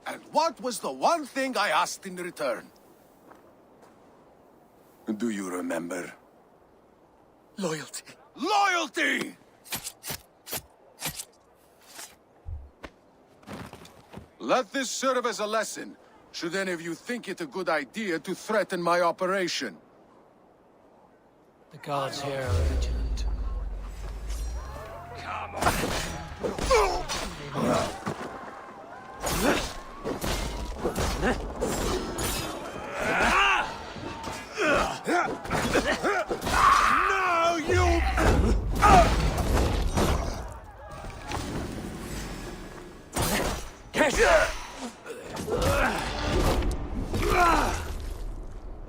Speaker 19: And what was the one thing I asked in return? Do you remember?
Speaker 5: Loyalty.
Speaker 19: Loyalty! Let this serve as a lesson, should any of you think it a good idea to threaten my operation.
Speaker 2: The gods here are vigilant.
Speaker 16: Come on!
Speaker 19: No, you...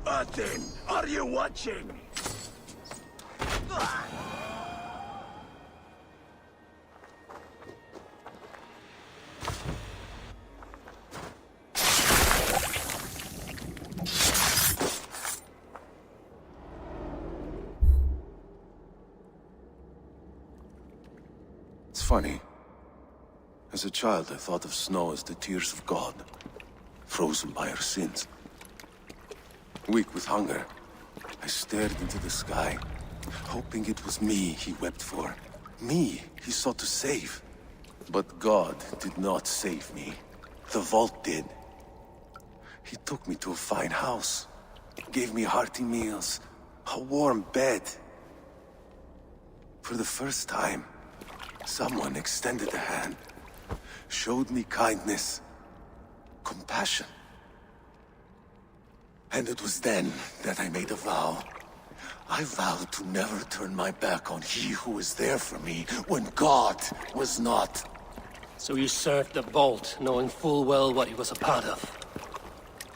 Speaker 16: Martin, are you watching?
Speaker 19: funny. As a child, I thought of snow as the tears of God, frozen by our sins. Weak with hunger, I stared into the sky, hoping it was me he wept for. Me he sought to save. But God did not save me. The vault did. He took me to a fine house, gave me hearty meals, a warm bed. For the first time, someone extended a hand, showed me kindness, compassion. And it was then that I made a vow. I vowed to never turn my back on he who was there for me when God was not.
Speaker 2: So you served the Vault, knowing full well what he was a part of.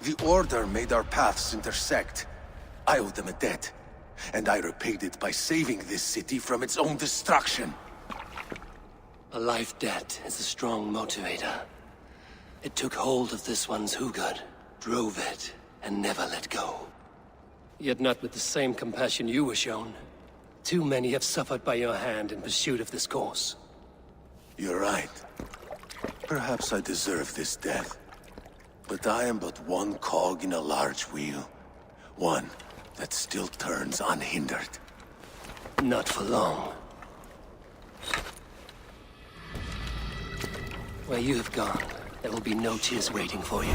Speaker 19: The Order made our paths intersect. I owed them a debt, and I repaid it by saving this city from its own destruction.
Speaker 2: A life debt is a strong motivator. It took hold of this one's Hugad, drove it, and never let go. Yet not with the same compassion you were shown. Too many have suffered by your hand in pursuit of this cause.
Speaker 19: You're right. Perhaps I deserve this death. But I am but one cog in a large wheel. One that still turns unhindered.
Speaker 2: Not for long. Where you have gone, there will be no tears waiting for you.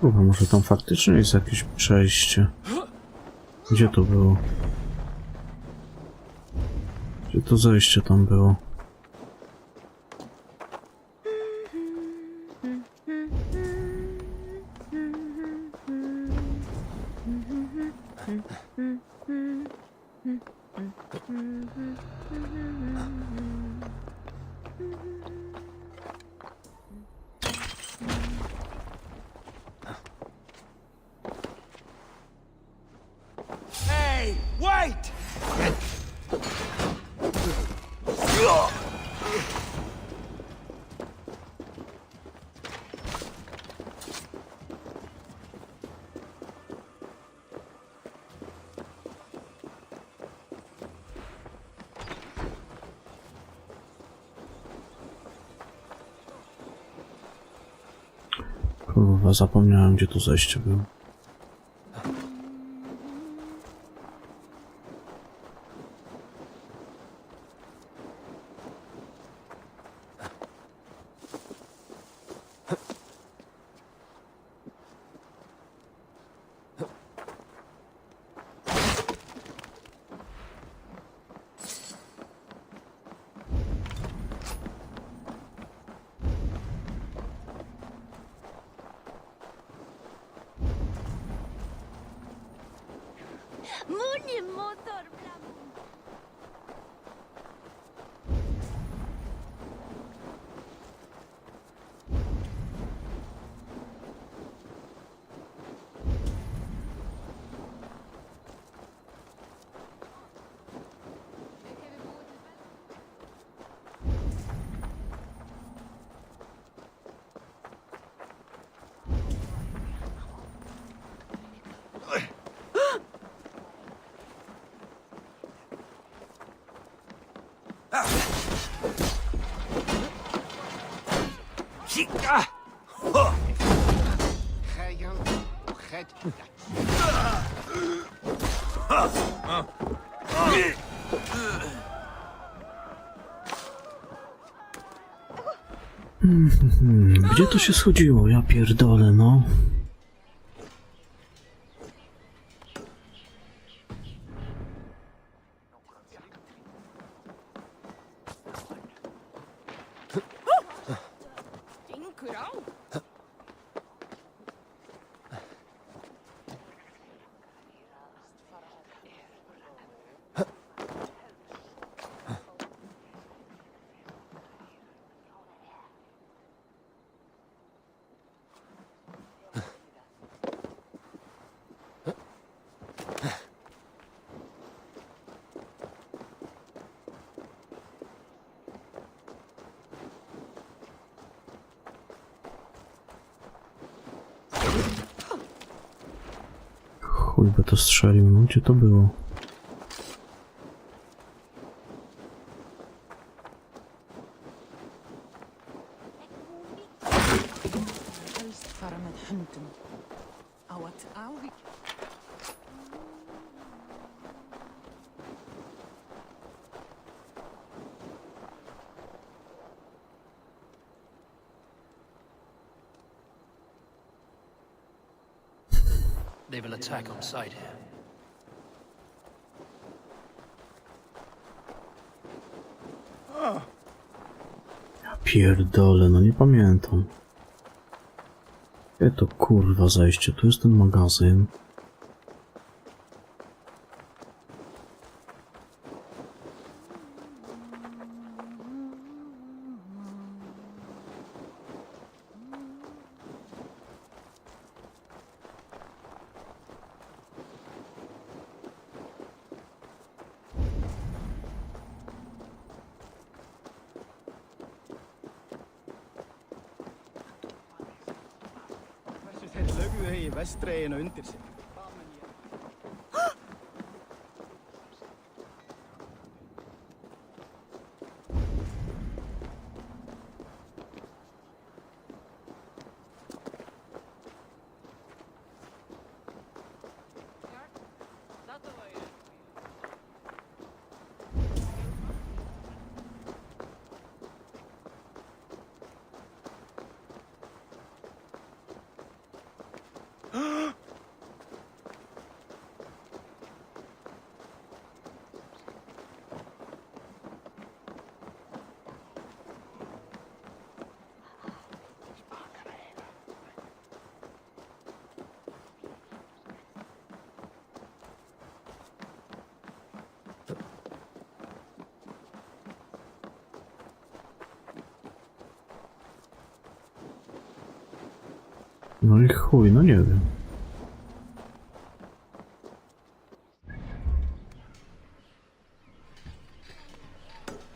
Speaker 1: Kurwa, może tam faktycznie jest jakieś przejście. Gdzie to było? Gdzie to zejście tam było?
Speaker 5: Hey, wait!
Speaker 1: Kurwa, zapomniałem, gdzie tu zejście było.
Speaker 15: Mój motor, brawo!
Speaker 1: Gdzie to się schodziło? Ja pierdolę, no. Chuj by to strzelił, no gdzie to było?
Speaker 2: They will attack on sight here.
Speaker 1: Ja pierdolę, no nie pamiętam. Gdzie to kurwa zejście? Tu jest ten magazyn. No i chuj, no nie wiem.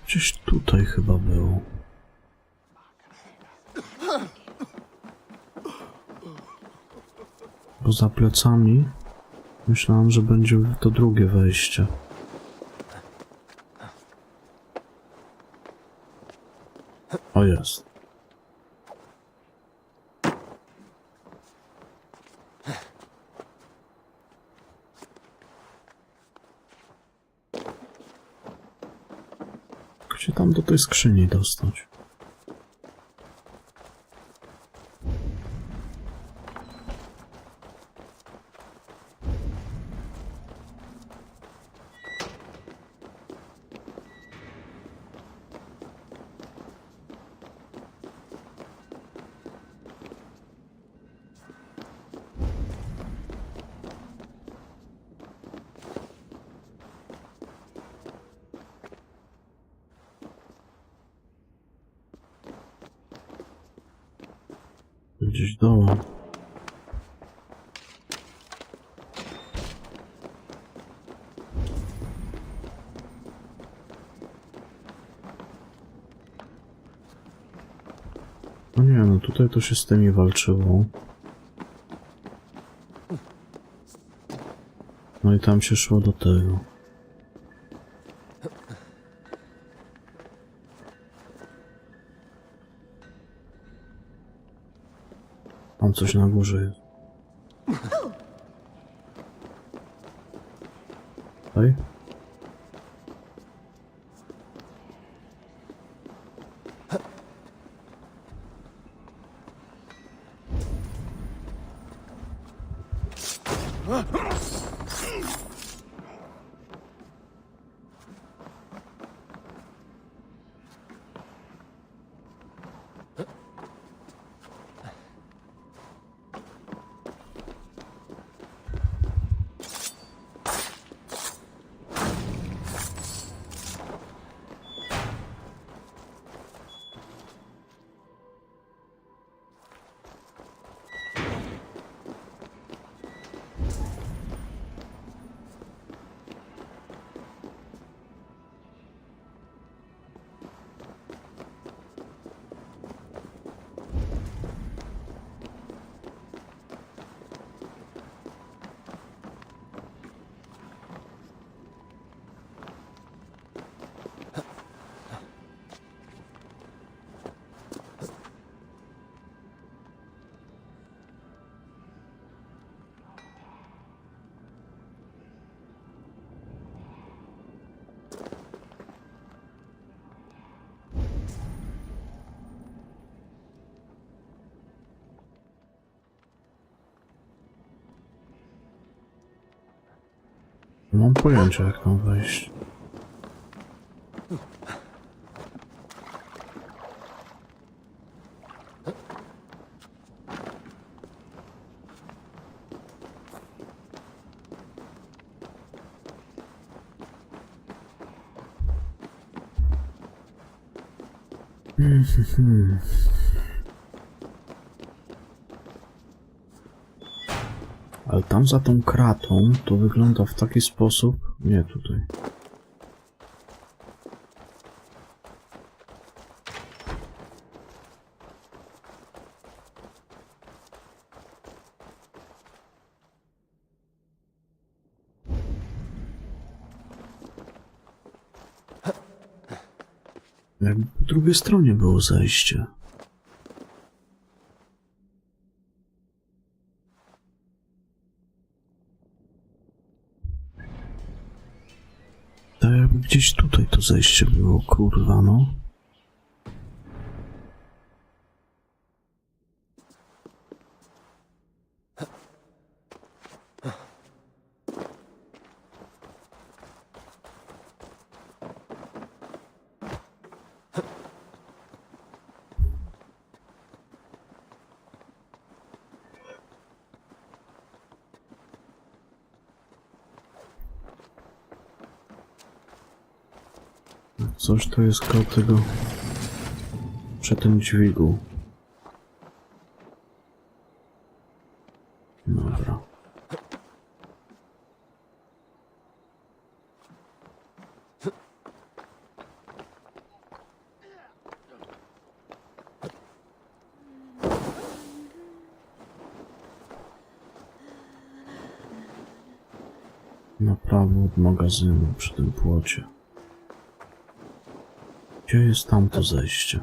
Speaker 1: Gdzieś tutaj chyba było. Bo za plecami myślałem, że będzie to drugie wejście. O, jest. Jak się tam do tej skrzyni dostać? Gdzieś dołem. No nie, no tutaj to się z tymi walczyło. No i tam się szło do tego. Tam coś na górze jest. tutaj. Nie mam pojęcia, jak tam wejść. Ale tam za tą kratą to wygląda w taki sposób... Nie, tutaj. Jakby po drugiej stronie było zejście. Tak jakby gdzieś tutaj to zejście było, kurwa no. Coś to jest koło tego... przy tym dźwigu. Dobra. Na prawo od magazynu przy tym płocie. Gdzie jest tamto zejście?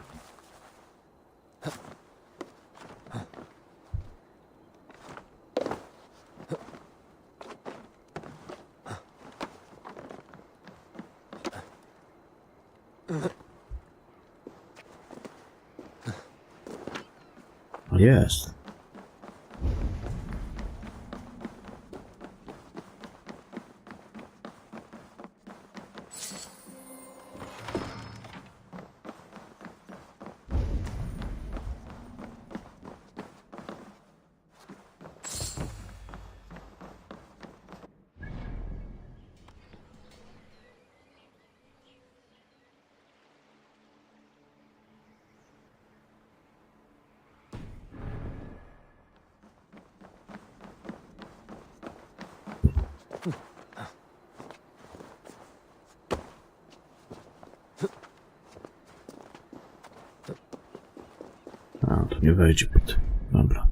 Speaker 1: Jest. A, to nie wejdzie pod tym. Dobra.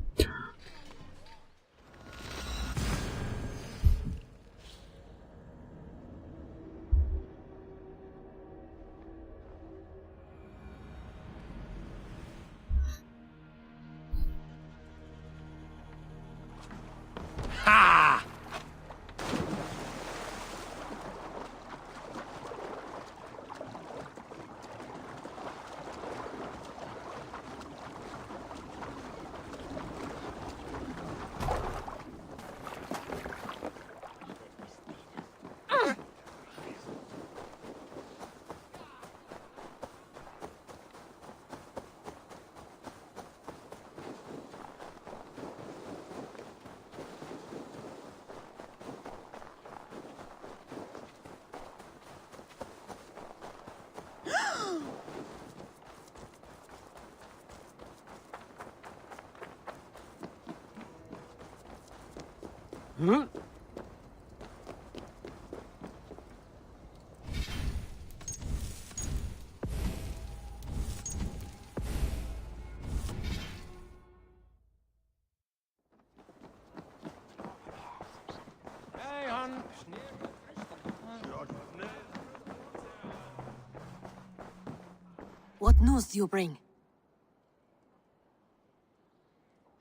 Speaker 7: What news do you bring?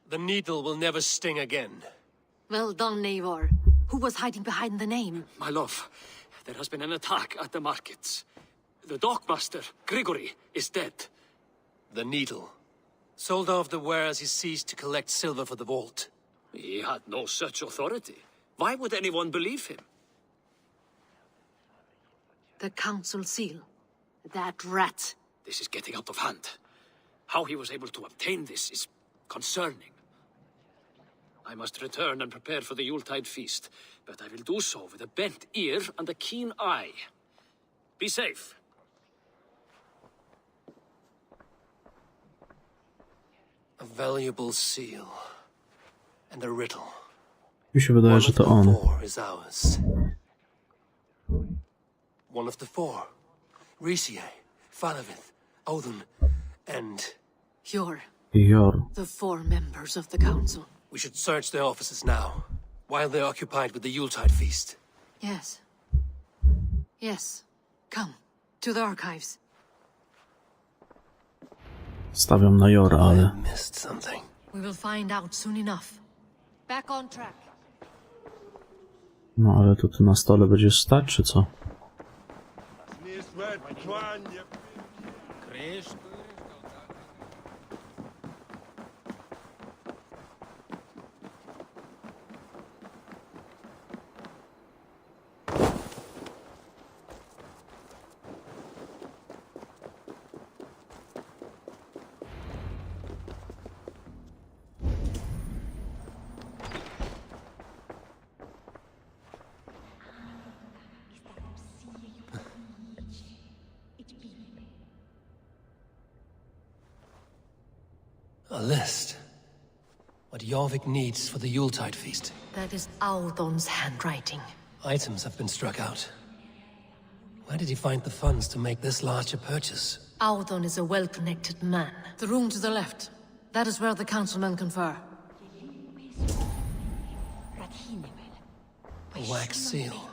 Speaker 2: The needle will never sting again.
Speaker 7: Well done, Eivor. Who was hiding behind the name?
Speaker 8: My love, there has been an attack at the markets. The dockmaster, Grigory, is dead.
Speaker 2: The needle. Sold off the wares he ceased to collect silver for the vault.
Speaker 8: He had no such authority. Why would anyone believe him?
Speaker 7: The council seal. That rat.
Speaker 8: This is getting out of hand. How he was able to obtain this is concerning. I must return and prepare for the Yuletide feast, but I will do so with a bent ear and a keen eye. Be safe.
Speaker 2: A valuable seal. And a riddle.
Speaker 1: Mi się wydaje, że to on.
Speaker 2: Four is ours. One of the four. Risie, Falavith, Odin, and...
Speaker 7: Hjor.
Speaker 1: Jor.
Speaker 7: The 4 members of the council.
Speaker 2: We should search their offices now, while they're occupied with the Yuletide feast.
Speaker 7: Yes. Yes. Come. To the archives.
Speaker 1: Stawiam na Jora, ale...
Speaker 2: I missed something.
Speaker 7: We will find out soon enough. Back on track.
Speaker 1: No ale to tu na stole będziesz stać, czy co?
Speaker 2: A list. What Jorvik needs for the Yuletide feast.
Speaker 7: That is Audon's handwriting.
Speaker 2: Items have been struck out. Where did he find the funds to make this large a purchase?
Speaker 7: Audon is a well-connected man. The room to the left. That is where the councilmen confer.
Speaker 2: A wax seal.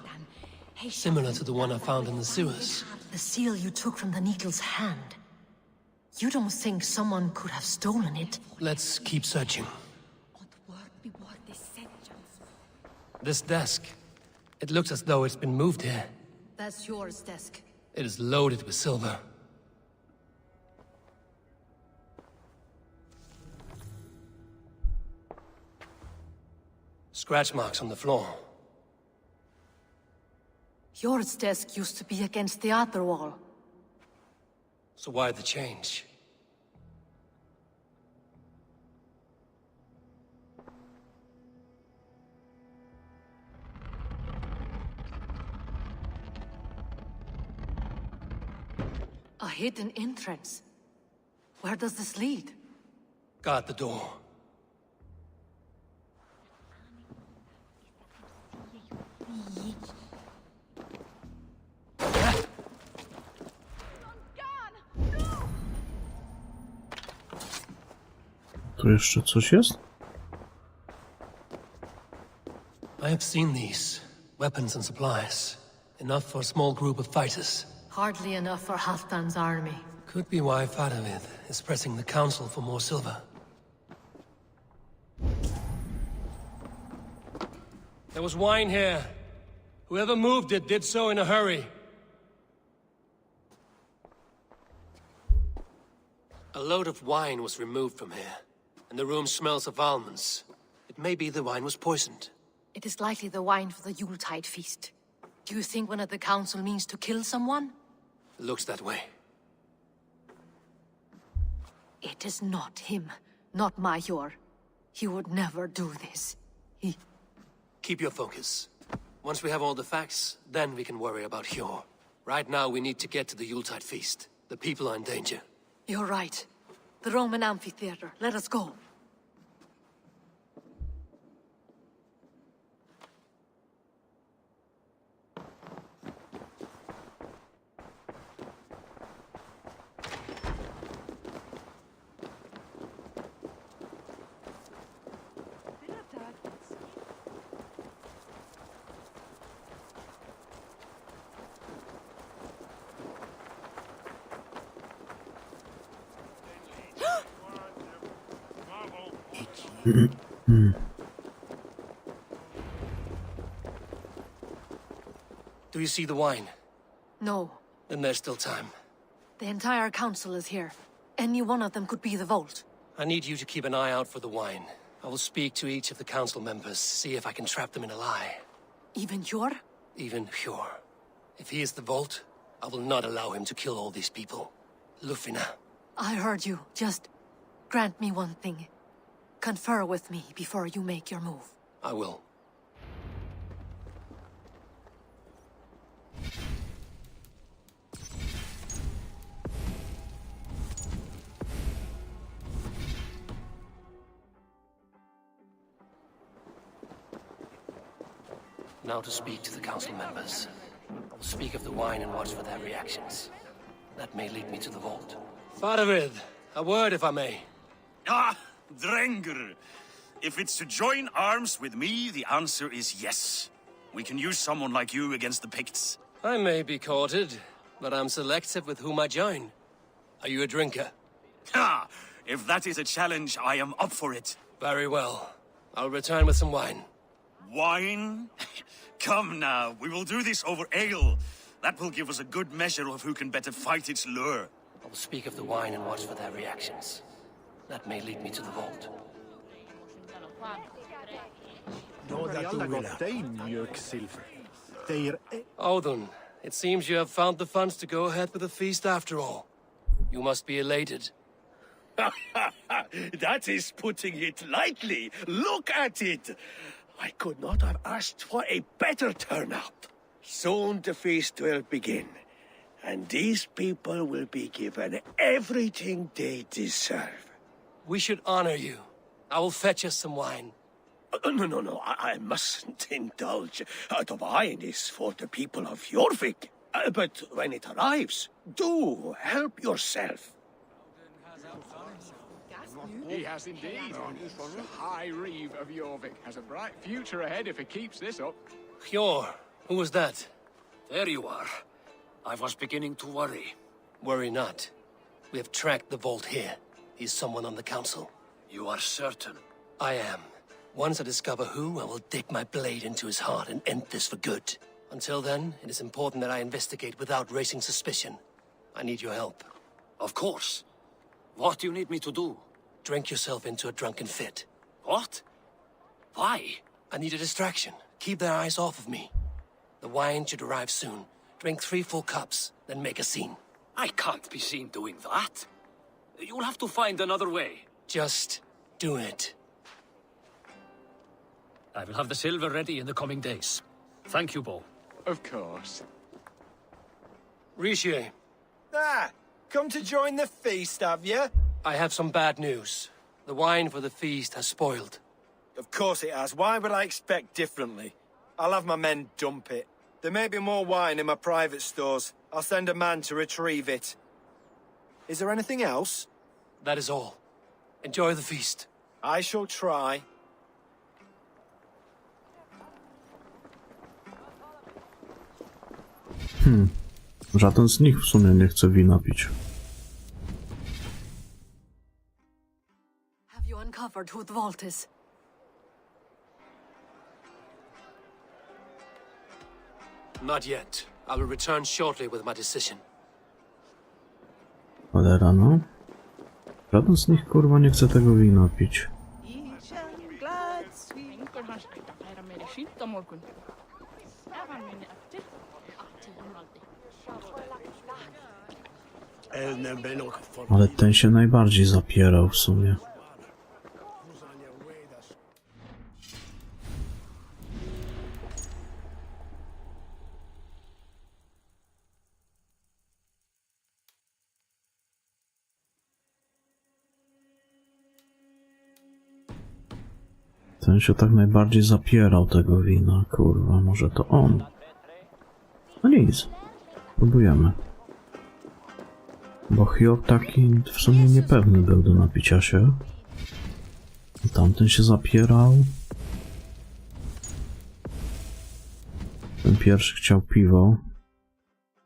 Speaker 2: Similar to the one I found in the sewers.
Speaker 7: The seal you took from the needle's hand. You don't think someone could have stolen it?
Speaker 2: Let's keep searching. This desk. It looks as though it's been moved here.
Speaker 7: That's yours, desk.
Speaker 2: It is loaded with silver. Scratch marks on the floor.
Speaker 7: Yours desk used to be against the other wall.
Speaker 2: So why the change?
Speaker 7: A hidden entrance. Where does this lead?
Speaker 2: Guard the door.
Speaker 1: Tu jeszcze coś jest?
Speaker 2: I have seen these. Weapons and supplies. Enough for a small group of fighters.
Speaker 7: Hardly enough for Halfdan's army.
Speaker 2: Could be why Faravith is pressing the council for more silver. There was wine here. Whoever moved it did so in a hurry. A load of wine was removed from here, and the room smells of almonds. It may be the wine was poisoned.
Speaker 7: It is likely the wine for the Yuletide feast. Do you think one of the council means to kill someone?
Speaker 2: Looks that way.
Speaker 7: It is not him, not Major. He would never do this. He...
Speaker 2: Keep your focus. Once we have all the facts, then we can worry about Hjor. Right now, we need to get to the Yuletide feast. The people are in danger.
Speaker 7: You're right. The Roman amphitheater. Let us go.
Speaker 2: Do you see the wine?
Speaker 7: No.
Speaker 2: Then there's still time.
Speaker 7: The entire council is here. Any one of them could be the vault.
Speaker 2: I need you to keep an eye out for the wine. I will speak to each of the council members, see if I can trap them in a lie.
Speaker 7: Even Hjor?
Speaker 2: Even Hjor. If he is the vault, I will not allow him to kill all these people. Lufina.
Speaker 7: I heard you. Just grant me one thing. Confer with me before you make your move.
Speaker 2: I will. Now to speak to the council members. I will speak of the wine and watch for their reactions. That may lead me to the vault. Faravid, a word if I may.
Speaker 9: Ah, Drengr. If it's to join arms with me, the answer is yes. We can use someone like you against the Picts.
Speaker 2: I may be courted, but I'm selective with whom I join. Are you a drinker?
Speaker 9: Ha! If that is a challenge, I am up for it.
Speaker 2: Very well. I'll return with some wine.
Speaker 9: Wine? Come now, we will do this over ale. That will give us a good measure of who can better fight its lure.
Speaker 2: I will speak of the wine and watch for their reactions. That may lead me to the vault. Odin, it seems you have found the funds to go ahead with the feast after all. You must be elated.
Speaker 10: That is putting it lightly. Look at it. I could not have asked for a better turnout. Soon the feast will begin, and these people will be given everything they deserve.
Speaker 2: We should honor you. I will fetch us some wine.
Speaker 10: No, I mustn't indulge. The wine is for the people of Jorvik. But when it arrives, do help yourself.
Speaker 18: He has indeed. The High Reeve of Jorvik has a bright future ahead if he keeps this up.
Speaker 2: Hjor, who was that?
Speaker 8: There you are. I was beginning to worry.
Speaker 2: Worry not. We have tracked the vault here. He's someone on the council.
Speaker 8: You are certain?
Speaker 2: I am. Once I discover who, I will dig my blade into his heart and end this for good. Until then, it is important that I investigate without raising suspicion. I need your help.
Speaker 8: Of course. What do you need me to do?
Speaker 2: Drink yourself into a drunken fit.
Speaker 8: What? Why?
Speaker 2: I need a distraction. Keep their eyes off of me. The wine should arrive soon. Drink 3 full cups, then make a scene.
Speaker 8: I can't be seen doing that. You'll have to find another way.
Speaker 2: Just do it.
Speaker 8: I will have the silver ready in the coming days. Thank you, Bo.
Speaker 18: Of course.
Speaker 2: Rishi.
Speaker 11: Come to join the feast, have you?
Speaker 2: I have some bad news. The wine for the feast has spoiled.
Speaker 11: Of course it has. Why would I expect differently? I'll have my men dump it. There may be more wine in my private stores. I'll send a man to retrieve it. Is there anything else?
Speaker 2: That is all. Enjoy the feast.
Speaker 11: I shall try.
Speaker 1: Żaden z nich w sumie nie chce wina pić.
Speaker 7: Have you uncovered who the vault is?
Speaker 2: Not yet. I will return shortly with my decision.
Speaker 1: Cholera, no. Żaden z nich kurwa nie chce tego wina pić. Ale ten się najbardziej zapierał w sumie. Ten się tak najbardziej zapierał tego wina, kurwa, może to on. No nic, próbujemy. Bo Hjor taki w sumie niepewny był do napicia się. Tamten się zapierał. Ten pierwszy chciał piwo,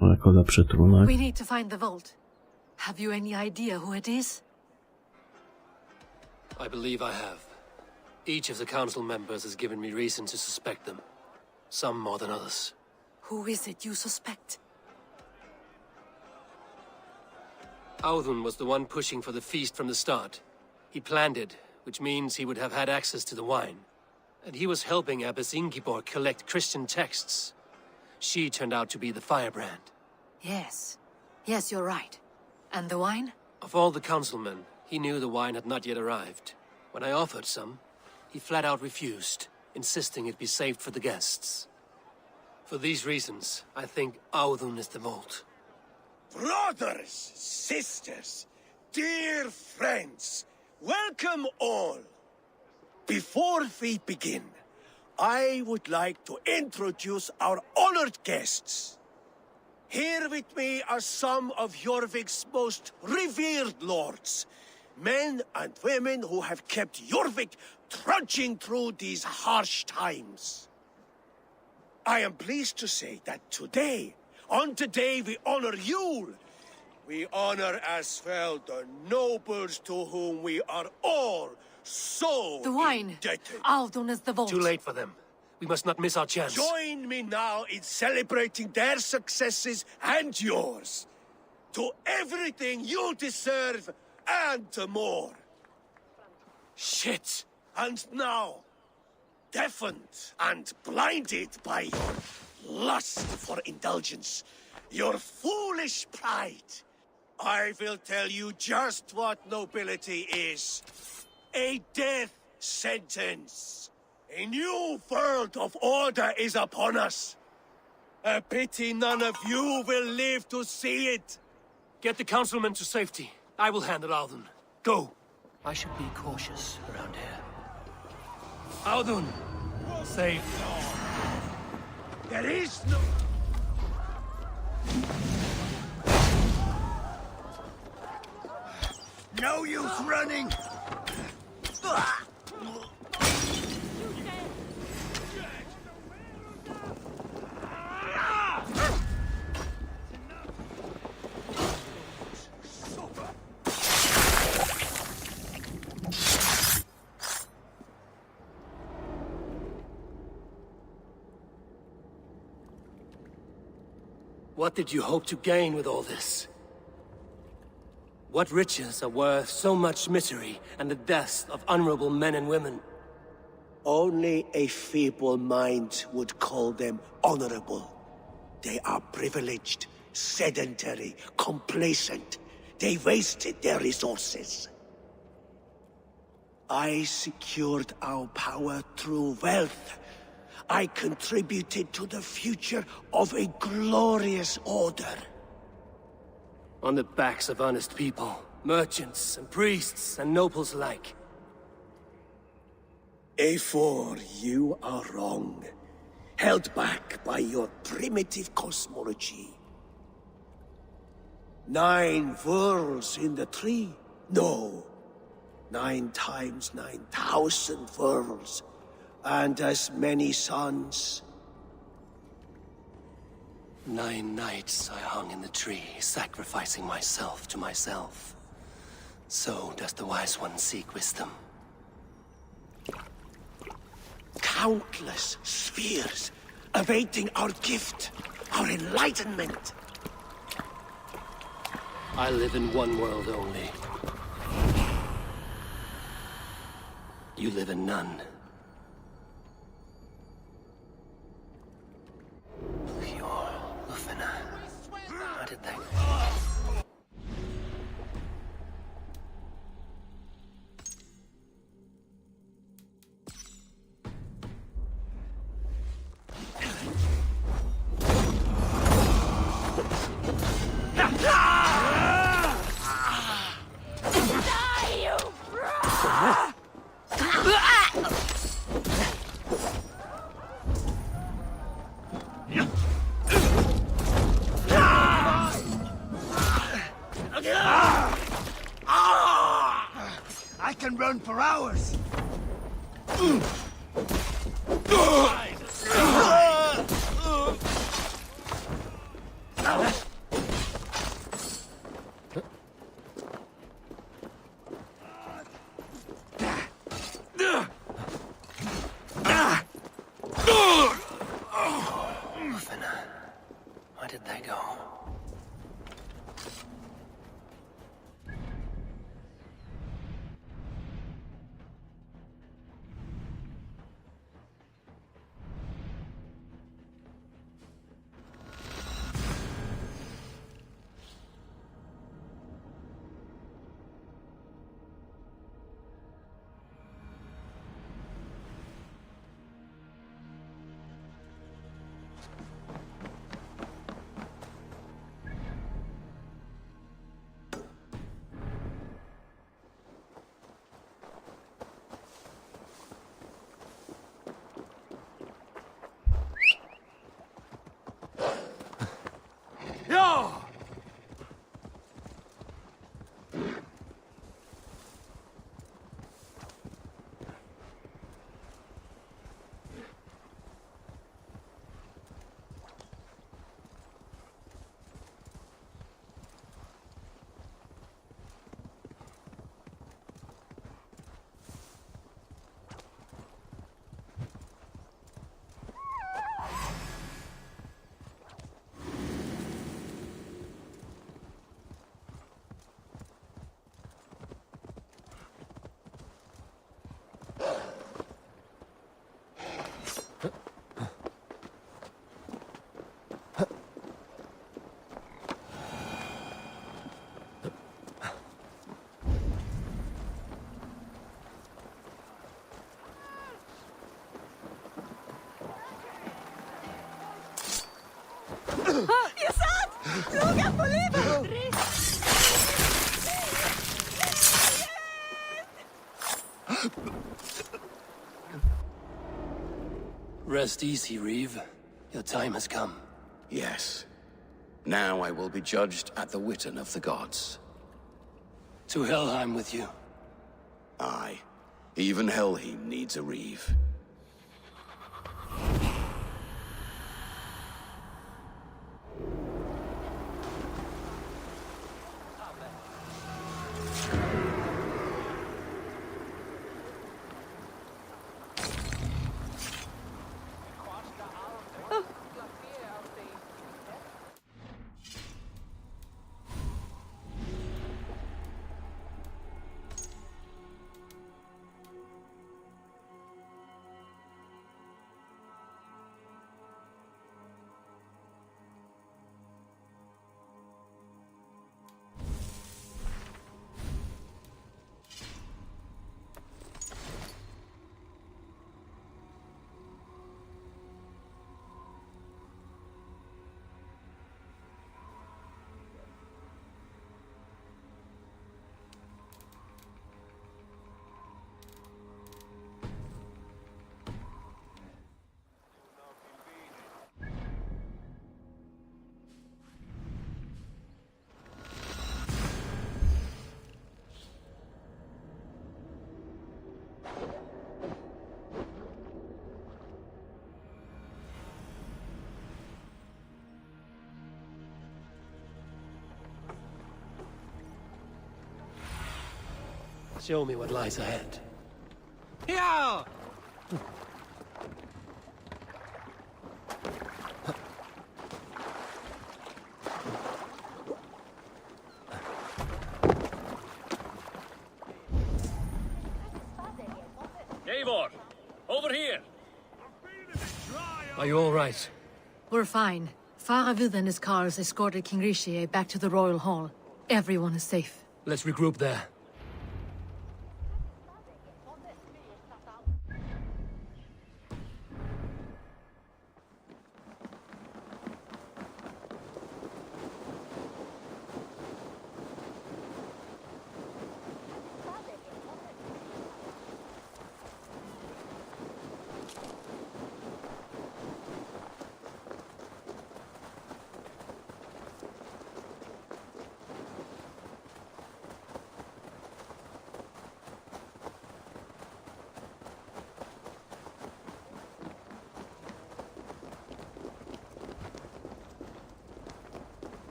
Speaker 1: ale jako lepszy trunek.
Speaker 7: We need to find the vault. Have you any idea who it is?
Speaker 2: I believe I have. Each of the council members has given me reason to suspect them. Some more than others.
Speaker 7: Who is it you suspect?
Speaker 2: Audun was the one pushing for the feast from the start. He planned it, which means he would have had access to the wine. And he was helping Abbess Ingeborg collect Christian texts. She turned out to be the firebrand.
Speaker 7: Yes. Yes, you're right. And the wine?
Speaker 2: Of all the councilmen, he knew the wine had not yet arrived. When I offered some, he flat out refused, insisting it be saved for the guests. For these reasons, I think Audun is the vault.
Speaker 10: Brothers, sisters, dear friends, welcome all. Before we begin, I would like to introduce our honored guests. Here with me are some of Jorvik's most revered lords, men and women who have kept Jorvik trudging through these harsh times. I am pleased to say that today, on the day we honor Yule, we honor as well the nobles to whom we are all so
Speaker 7: The wine!
Speaker 10: indebted.
Speaker 7: Audun is the vault.
Speaker 2: Too late for them. We must not miss our chance.
Speaker 10: Join me now in celebrating their successes and yours. To everything you deserve and more.
Speaker 2: Shit!
Speaker 10: And now, deafened and blinded by your lust for indulgence, your foolish pride, I will tell you just what nobility is. A death sentence. A new world of order is upon us. A pity none of you will live to see it.
Speaker 2: Get the councilmen to safety. I will handle Audun. Go. I should be cautious around here. Audun! Safe.
Speaker 10: There is no...
Speaker 16: No use running!
Speaker 2: What did you hope to gain with all this? What riches are worth so much misery and the deaths of honorable men and women?
Speaker 10: Only a feeble mind would call them honorable. They are privileged, sedentary, complacent. They wasted their resources. I secured our power through wealth. I contributed to the future of a glorious order.
Speaker 2: On the backs of honest people, merchants and priests and nobles alike.
Speaker 10: Eivor, you are wrong. Held back by your primitive cosmology. 9 worlds in the tree? No. 9 times 9,000 worlds. And as many suns.
Speaker 2: 9 nights I hung in the tree, sacrificing myself to myself. So does the Wise One seek wisdom.
Speaker 10: Countless spheres awaiting our gift, our enlightenment.
Speaker 2: I live in one world only. You live in none. Pure Lufina. How did that go?
Speaker 15: Die, you
Speaker 2: Rest easy, Reeve. Your time has come.
Speaker 20: Yes. Now I will be judged at the Witten of the gods.
Speaker 2: To Helheim with you.
Speaker 20: Aye. Even Helheim needs a Reeve.
Speaker 2: Show me what lies ahead.
Speaker 5: Yeah!
Speaker 8: Eivor, over here!
Speaker 2: Are you all right?
Speaker 7: We're fine. Faravid and his cars escorted King Rishi back to the Royal Hall. Everyone is safe.
Speaker 2: Let's regroup there.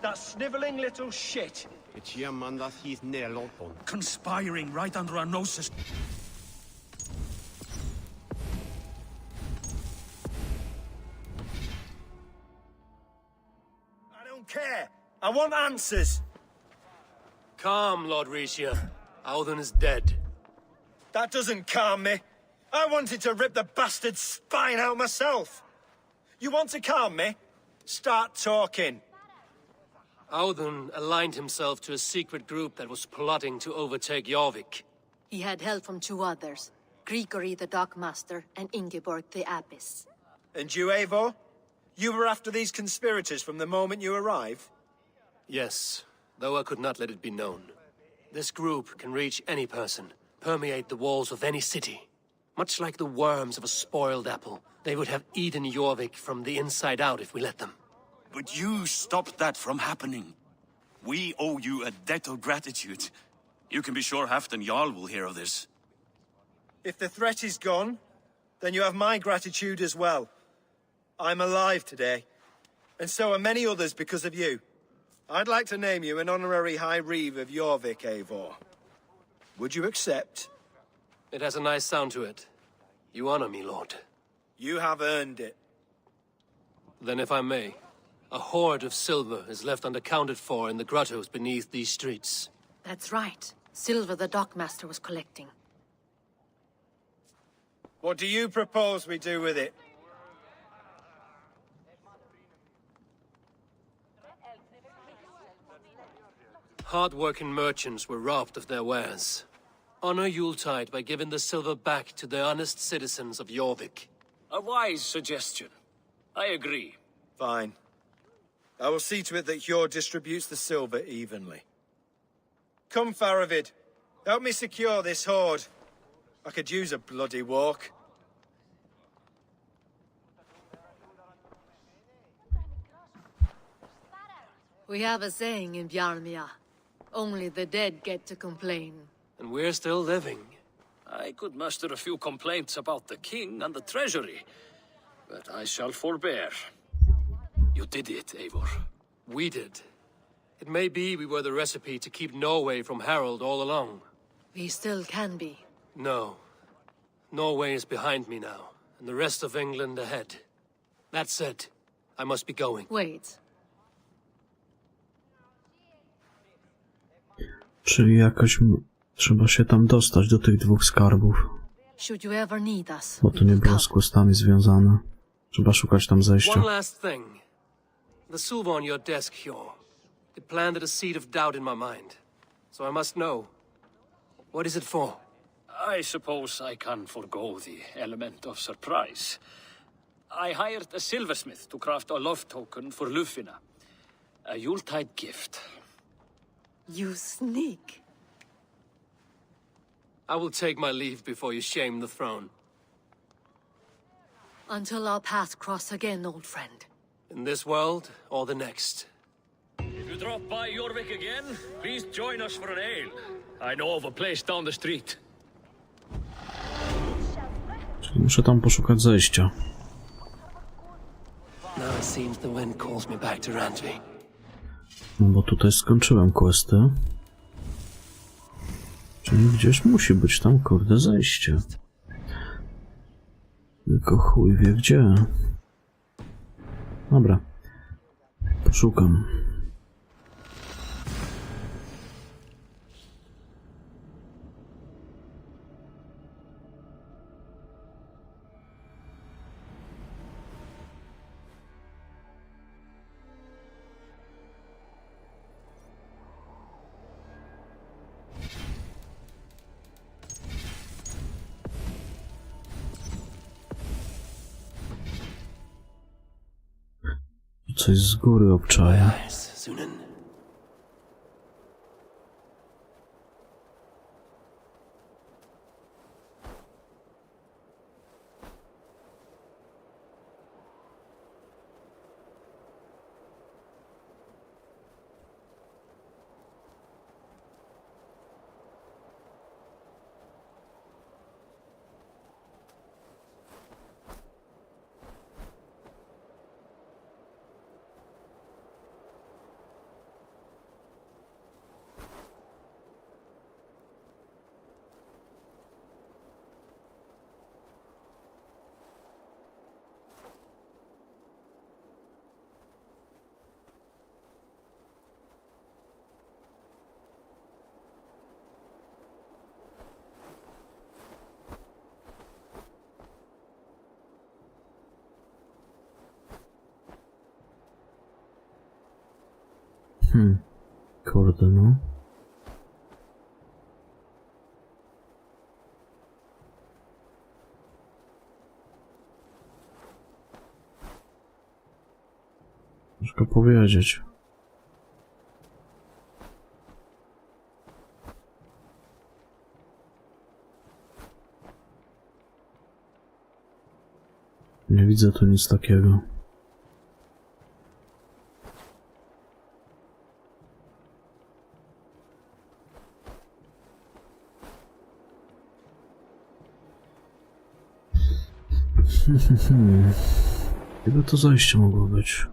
Speaker 11: That sniveling little shit.
Speaker 9: Conspiring right under our noses.
Speaker 11: I don't care. I want answers.
Speaker 2: Calm, Lord Rishi. Audun is dead.
Speaker 11: That doesn't calm me. I wanted to rip the bastard's spine out myself. You want to calm me? Start talking.
Speaker 2: Audun aligned himself to a secret group that was plotting to overtake Jorvik.
Speaker 7: He had help from two others, Grigory the Dockmaster and Ingeborg the Abbess.
Speaker 11: And you, Eivor? You were after these conspirators from the moment you arrived?
Speaker 2: Yes, though I could not let it be known. This group can reach any person, permeate the walls of any city. Much like the worms of a spoiled apple, they would have eaten Jorvik from the inside out if we let them.
Speaker 9: But you stopped that from happening. We owe you a debt of gratitude. You can be sure Halfdan Jarl will hear of this.
Speaker 11: If the threat is gone, then you have my gratitude as well. I'm alive today, and so are many others because of you. I'd like to name you an honorary High Reeve of Jorvik, Eivor. Would you accept?
Speaker 2: It has a nice sound to it. You honor me, Lord.
Speaker 11: You have earned it.
Speaker 2: Then if I may, a hoard of silver is left unaccounted for in the grottos beneath these streets.
Speaker 7: That's right. Silver the Dockmaster was collecting.
Speaker 11: What do you propose we do with it?
Speaker 2: Hard-working merchants were robbed of their wares. Honor Yuletide by giving the silver back to the honest citizens of Jorvik.
Speaker 8: A wise suggestion. I agree.
Speaker 11: Fine. I will see to it that Hjor distributes the silver evenly. Come, Faravid. Help me secure this hoard. I could use a bloody walk.
Speaker 7: We have a saying in Bjarmia. Only the dead get to complain.
Speaker 2: And we're still living.
Speaker 8: I could muster a few complaints about the king and the treasury, but I shall forbear. You did it, Eivor.
Speaker 2: We did. It may be we were the recipe to keep Norway from Harold all along.
Speaker 7: We still can be.
Speaker 2: No. Norway is behind me now, and the rest of England ahead. That said, I must be going.
Speaker 7: Wait.
Speaker 1: Czyli jakoś trzeba się tam dostać do tych dwóch skarbów.
Speaker 7: Should you ever need us,
Speaker 1: Bo to nie było z questami związane. Trzeba szukać tam zejścia.
Speaker 2: One last thing. The silver on your desk, Hjor. It planted a seed of doubt in my mind. So I must know. What is it for?
Speaker 8: I suppose I can forgo the element of surprise. I hired a silversmith to craft a love token for Lufina. A Yuletide gift.
Speaker 7: You sneak.
Speaker 2: I will take my leave before you shame the throne.
Speaker 7: Until our paths cross again, old friend.
Speaker 2: In this world, or the next.
Speaker 8: If you drop by Jorvik again, please join us for an ale. I know of a place down the street.
Speaker 1: Czyli muszę tam poszukać zejścia.
Speaker 2: Now it seems the wind calls me back to Randvi.
Speaker 1: No bo tutaj skończyłem questy. Czyli gdzieś musi być tam, kurde, zejście. Tylko chuj wie gdzie. Dobra. Poszukam. Coś z góry obczaja. Kurde no. Ciężko powiedzieć. Nie widzę tu nic takiego. Gdyby to zajście mogło być.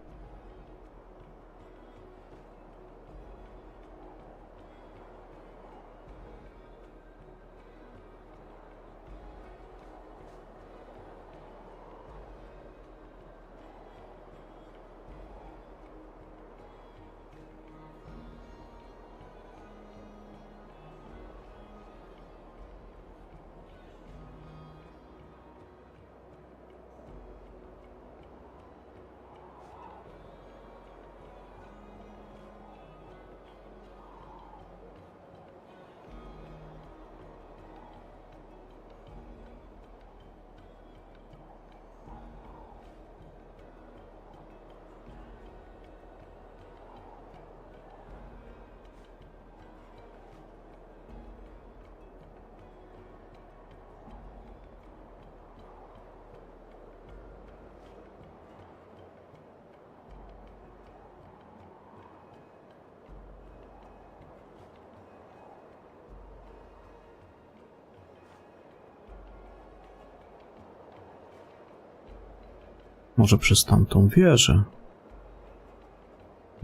Speaker 1: Może przez tamtą wieżę.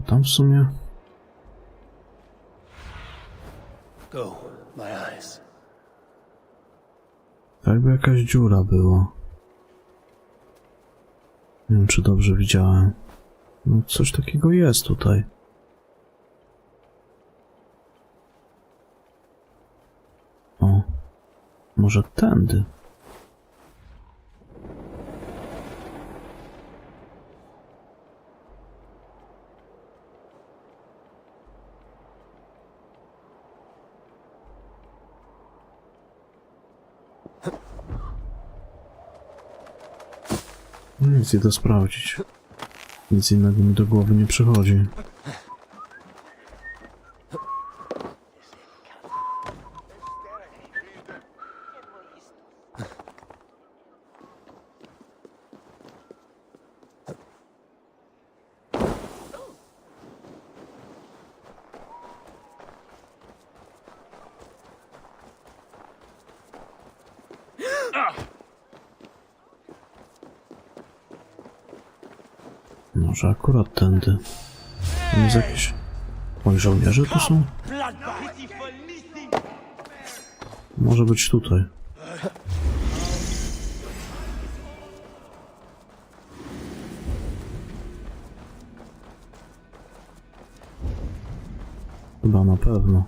Speaker 1: Tam w sumie...
Speaker 2: Go, my eyes.
Speaker 1: Tak jakby jakaś dziura była. Nie wiem, czy dobrze widziałem. No, coś takiego jest tutaj. O, może tędy. Nic idę sprawdzić. Nic innego mi do głowy nie przychodzi. Może akurat tędy. Tam jest jakieś... Oj, żołnierze tu są? Może być tutaj. Chyba na pewno.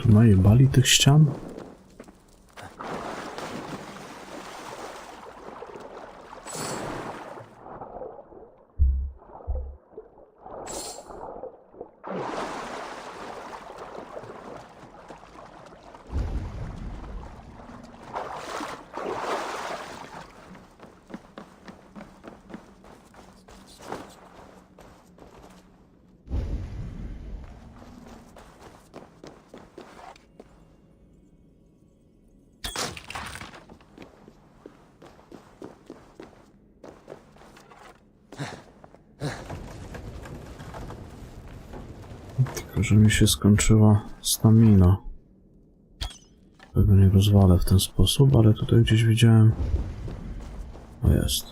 Speaker 1: Tu najebali tych ścian? Tylko, że mi się skończyła stamina. Tego nie rozwalę w ten sposób, ale tutaj gdzieś widziałem... O, jest.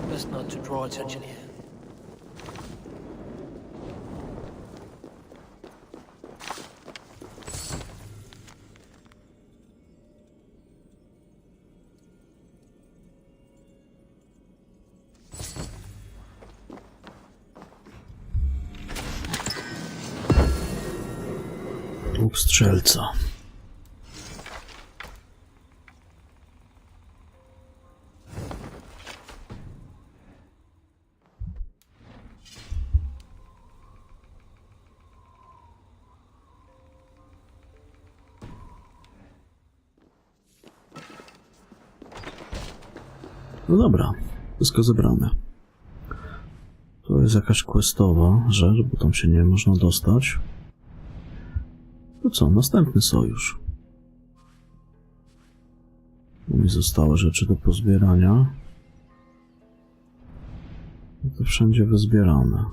Speaker 2: Best not to draw attention here.
Speaker 1: Łuk strzelca. No dobra, wszystko zebrane. To jest jakaś questowa rzecz, bo tam się nie można dostać. No co, następny sojusz. Tu mi zostały rzeczy do pozbierania. To wszędzie wyzbierane.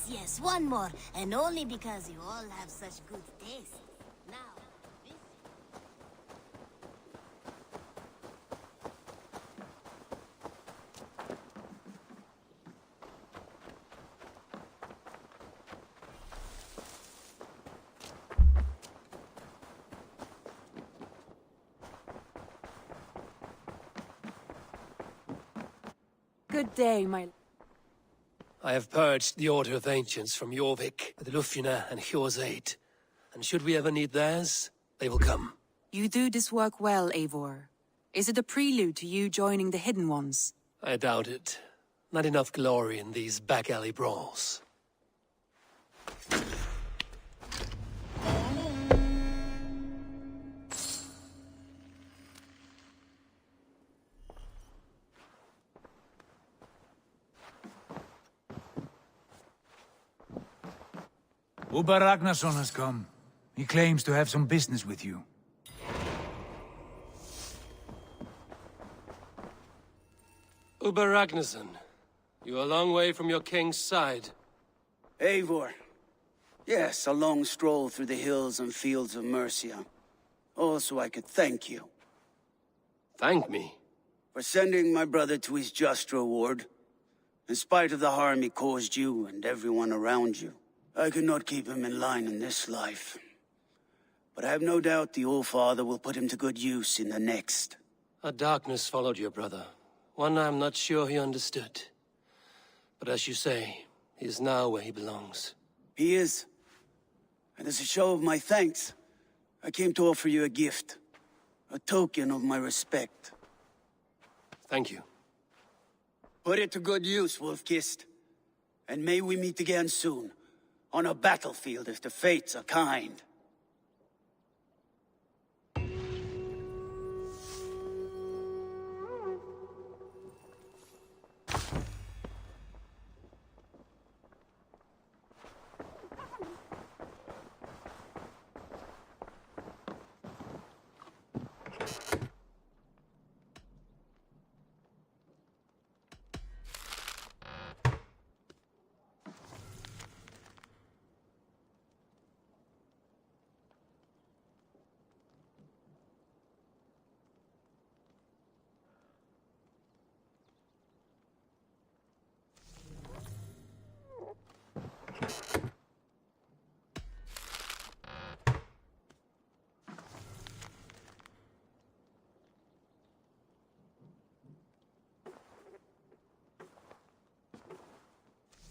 Speaker 15: Yes, one more. And only because you all have such good taste. Now,
Speaker 21: Good day, my...
Speaker 2: I have purged the Order of Ancients from Jorvik with Lufina and Hjor's aid. And should we ever need theirs, they will come.
Speaker 21: You do this work well, Eivor. Is it a prelude to you joining the Hidden Ones?
Speaker 2: I doubt it. Not enough glory in these back-alley brawls.
Speaker 3: Uber Ragnarsson has come. He claims to have some business with you.
Speaker 2: Uber Ragnarsson, you are a long way from your king's side.
Speaker 16: Eivor. Yes, a long stroll through the hills and fields of Mercia. Also, I could thank you.
Speaker 2: Thank me?
Speaker 16: For sending my brother to his just reward. In spite of the harm he caused you and everyone around you. I could not keep him in line in this life. But I have no doubt the Old Father will put him to good use in the next.
Speaker 2: A darkness followed your brother. One I'm not sure he understood. But as you say, he is now where he belongs.
Speaker 16: He is. And as a show of my thanks, I came to offer you a gift. A token of my respect.
Speaker 2: Thank you.
Speaker 16: Put it to good use, Wolfkist. And may we meet again soon. On a battlefield if the fates are kind.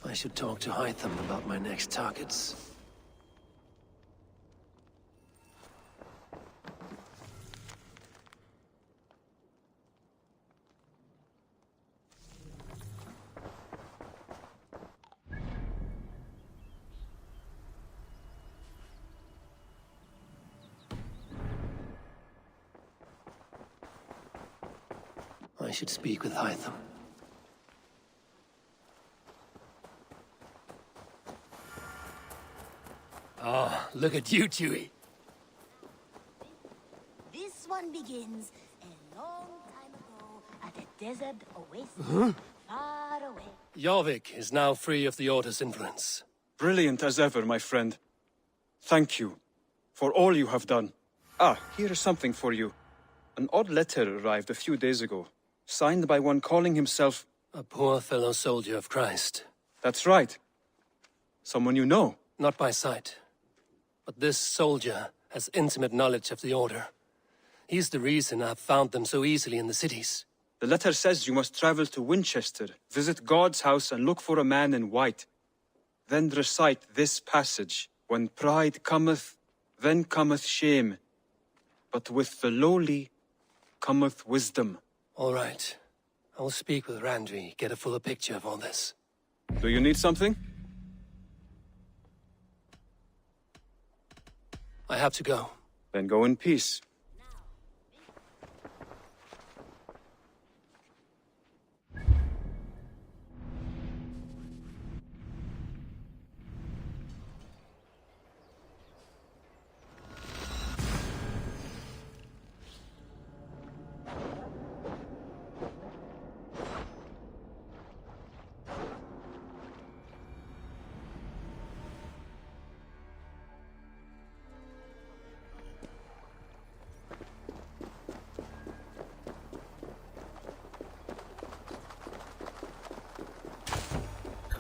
Speaker 2: I should talk to Hytham about my next targets. I should speak with Hytham. Ah, look at you, Chewie.
Speaker 15: this one begins a long time ago at a desert oasis far away.
Speaker 2: Jorvik is now free of the Order's influence.
Speaker 22: Brilliant as ever, my friend. Thank you for all you have done. Ah, here is something for you. An odd letter arrived a few days ago, signed by one calling himself...
Speaker 2: A poor fellow soldier of Christ.
Speaker 22: That's right. Someone you know.
Speaker 2: Not by sight. But this soldier has intimate knowledge of the Order. He's the reason I've found them so easily in the cities.
Speaker 22: The letter says you must travel to Winchester, visit God's house and look for a man in white. Then recite this passage. When pride cometh, then cometh shame. But with the lowly cometh wisdom.
Speaker 2: All right. I will speak with Randvi, get a fuller picture of all this.
Speaker 22: Do you need something?
Speaker 2: I have to go.
Speaker 22: Then go in peace.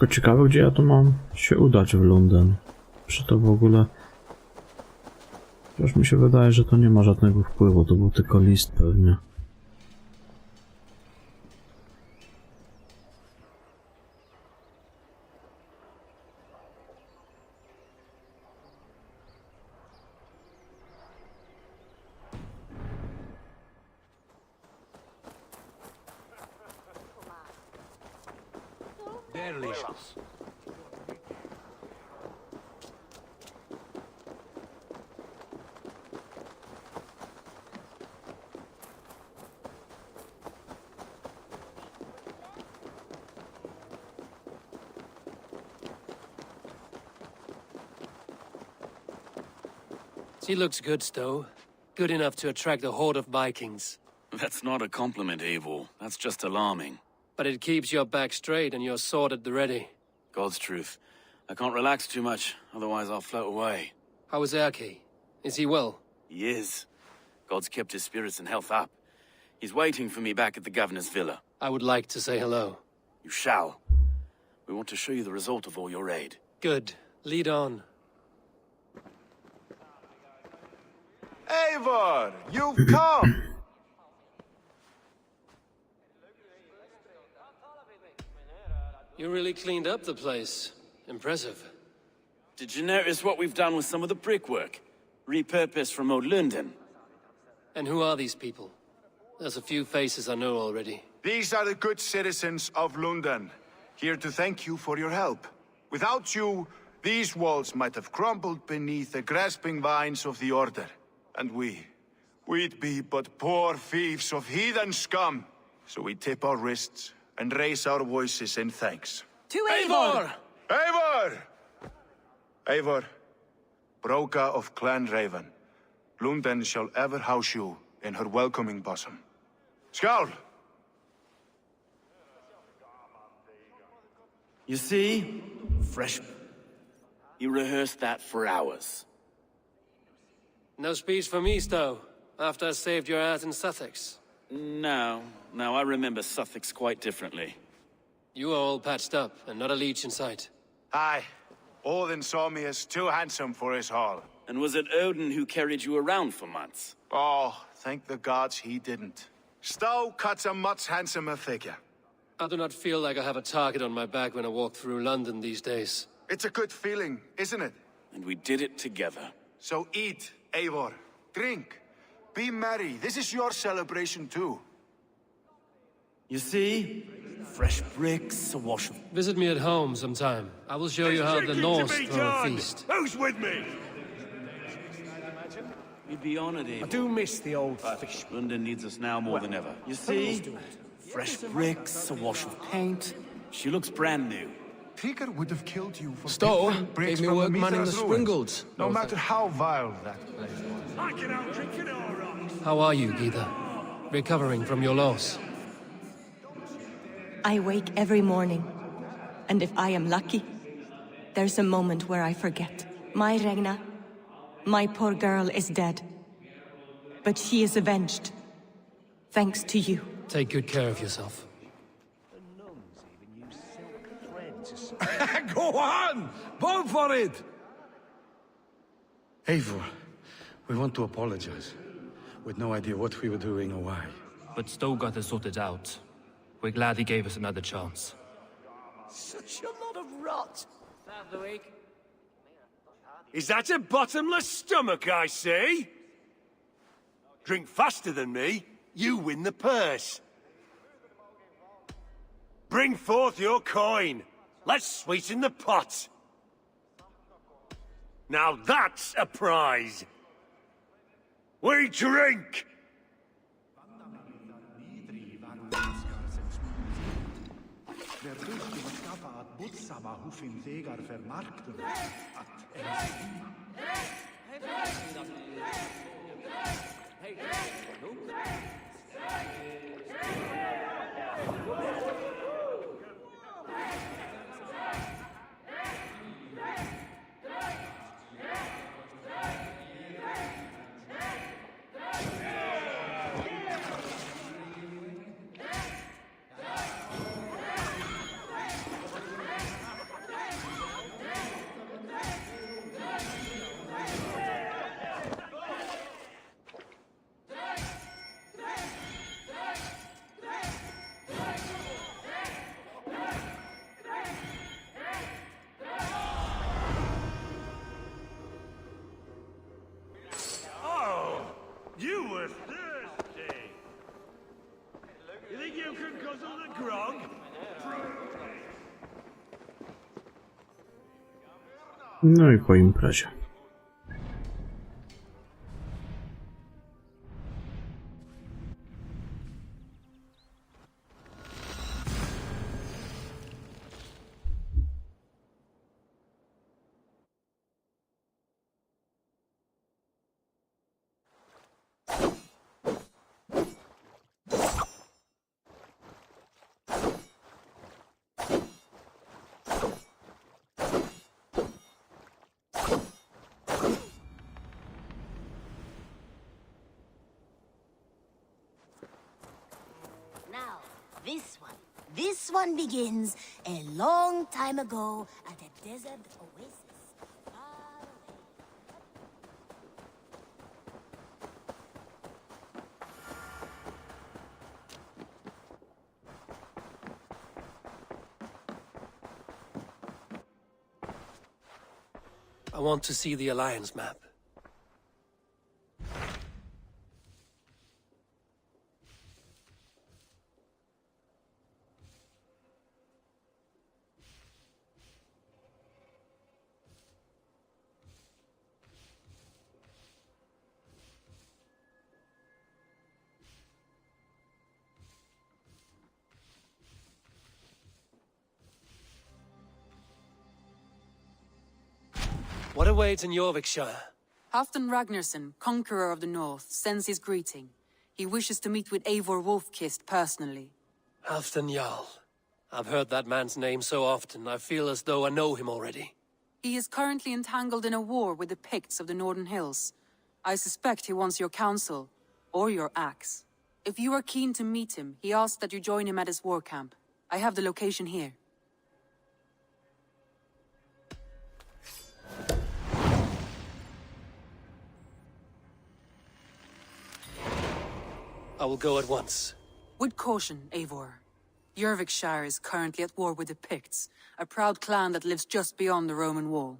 Speaker 1: Tylko ciekawe, gdzie ja tu mam się udać w Londyn. Czy to w ogóle... Już mi się wydaje, że to nie ma żadnego wpływu, to był tylko list pewnie.
Speaker 17: Delicious.
Speaker 2: She looks good, Stowe. Good enough to attract a horde of Vikings.
Speaker 9: That's not a compliment, Eivor. That's just alarming.
Speaker 2: But it keeps your back straight and your sword at the ready.
Speaker 9: God's truth. I can't relax too much, otherwise I'll float away.
Speaker 2: How is Erki? Is he well?
Speaker 9: He is. God's kept his spirits and health up. He's waiting for me back at the governor's villa.
Speaker 2: I would like to say hello.
Speaker 9: You shall. We want to show you the result of all your aid.
Speaker 2: Good. Lead on.
Speaker 11: Eivor, you've come!
Speaker 2: You really cleaned up the place. Impressive.
Speaker 9: Did you notice what we've done with some of the brickwork? Repurposed from old London.
Speaker 2: And who are these people? There's a few faces I know already.
Speaker 6: These are the good citizens of London, here to thank you for your help. Without you, these walls might have crumbled beneath the grasping vines of the Order. And we'd be but poor thieves of heathen scum. So we tip our wrists and raise our voices in thanks.
Speaker 2: To Eivor!
Speaker 6: Eivor! Eivor, Broka of Clan Raven, London shall ever house you in her welcoming bosom. Skål!
Speaker 9: You see? Fresh. You rehearsed that for hours.
Speaker 2: No speech for me, Stowe, after I saved your ass in Sussex.
Speaker 9: No, I remember Sussex quite differently.
Speaker 2: You are all patched up, and not a leech in sight.
Speaker 6: Aye. Odin saw me as too handsome for his hall.
Speaker 9: And was it Odin who carried you around for months?
Speaker 6: Oh, thank the gods he didn't. Stowe cuts a much handsomer figure.
Speaker 2: I do not feel like I have a target on my back when I walk through London these days.
Speaker 6: It's a good feeling, isn't it?
Speaker 9: And we did it together.
Speaker 6: So eat, Eivor. Drink. Be merry. This is your celebration too.
Speaker 9: You see? Fresh bricks, a wash of...
Speaker 2: Visit me at home sometime. I will show you how the Norse throw a feast.
Speaker 6: Who's with me?
Speaker 9: We'd be honored, Eivor.
Speaker 11: I do miss the old fish.
Speaker 9: London needs us now more than ever. You see? Fresh bricks, a wash of paint. She looks brand new.
Speaker 6: Trigger would have killed you for
Speaker 2: Stowe
Speaker 6: picking bricks
Speaker 2: gave me
Speaker 6: from
Speaker 2: work manning the
Speaker 6: Mithras ruins.
Speaker 2: Springolds.
Speaker 6: No matter how vile that place was.
Speaker 18: I can out drink it all right.
Speaker 2: How are you, Geetha? Recovering from your loss?
Speaker 13: I wake every morning, and if I am lucky, there's a moment where I forget. My Regna, my poor girl is dead. But she is avenged. Thanks to you.
Speaker 2: Take good care of yourself.
Speaker 18: Go on! Go for it!
Speaker 23: Eivor, we want to apologize.
Speaker 4: with no idea what we were doing or why.
Speaker 12: But Stowe got us sorted out. We're glad he gave us another chance.
Speaker 10: Such a lot of rot.
Speaker 11: Is that a bottomless stomach I see? Drink faster than me, you win the purse. Bring forth your coin. Let's sweeten the pot. Now that's a prize. We drink! You were thirsty! You think you can guzzle the grog?
Speaker 1: No i po imprezie.
Speaker 23: This one begins a long time ago at a desert oasis.
Speaker 2: I want to see the Alliance map. What awaits in Jorvikshire?
Speaker 21: Halfdan Ragnarsson, conqueror of the north, sends his greeting. He wishes to meet with Eivor Wolfkist personally.
Speaker 2: Halfdan Jarl. I've heard that man's name so often, I feel as though I know him already.
Speaker 21: He is currently entangled in a war with the Picts of the Northern Hills. I suspect he wants your counsel, or your axe. If you are keen to meet him, he asks that you join him at his war camp. I have the location here.
Speaker 2: I will go at once.
Speaker 21: With caution, Eivor. Jorvikshire is currently at war with the Picts, a proud clan that lives just beyond the Roman wall.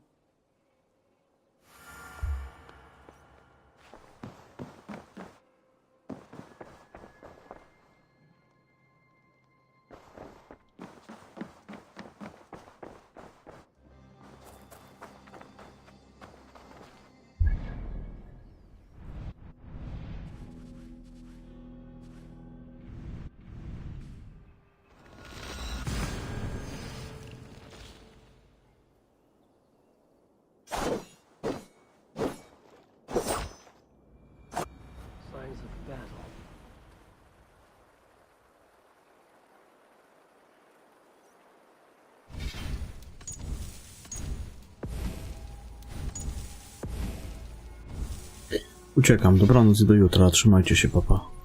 Speaker 1: Uciekam, dobranoc i do jutra, trzymajcie się, papa.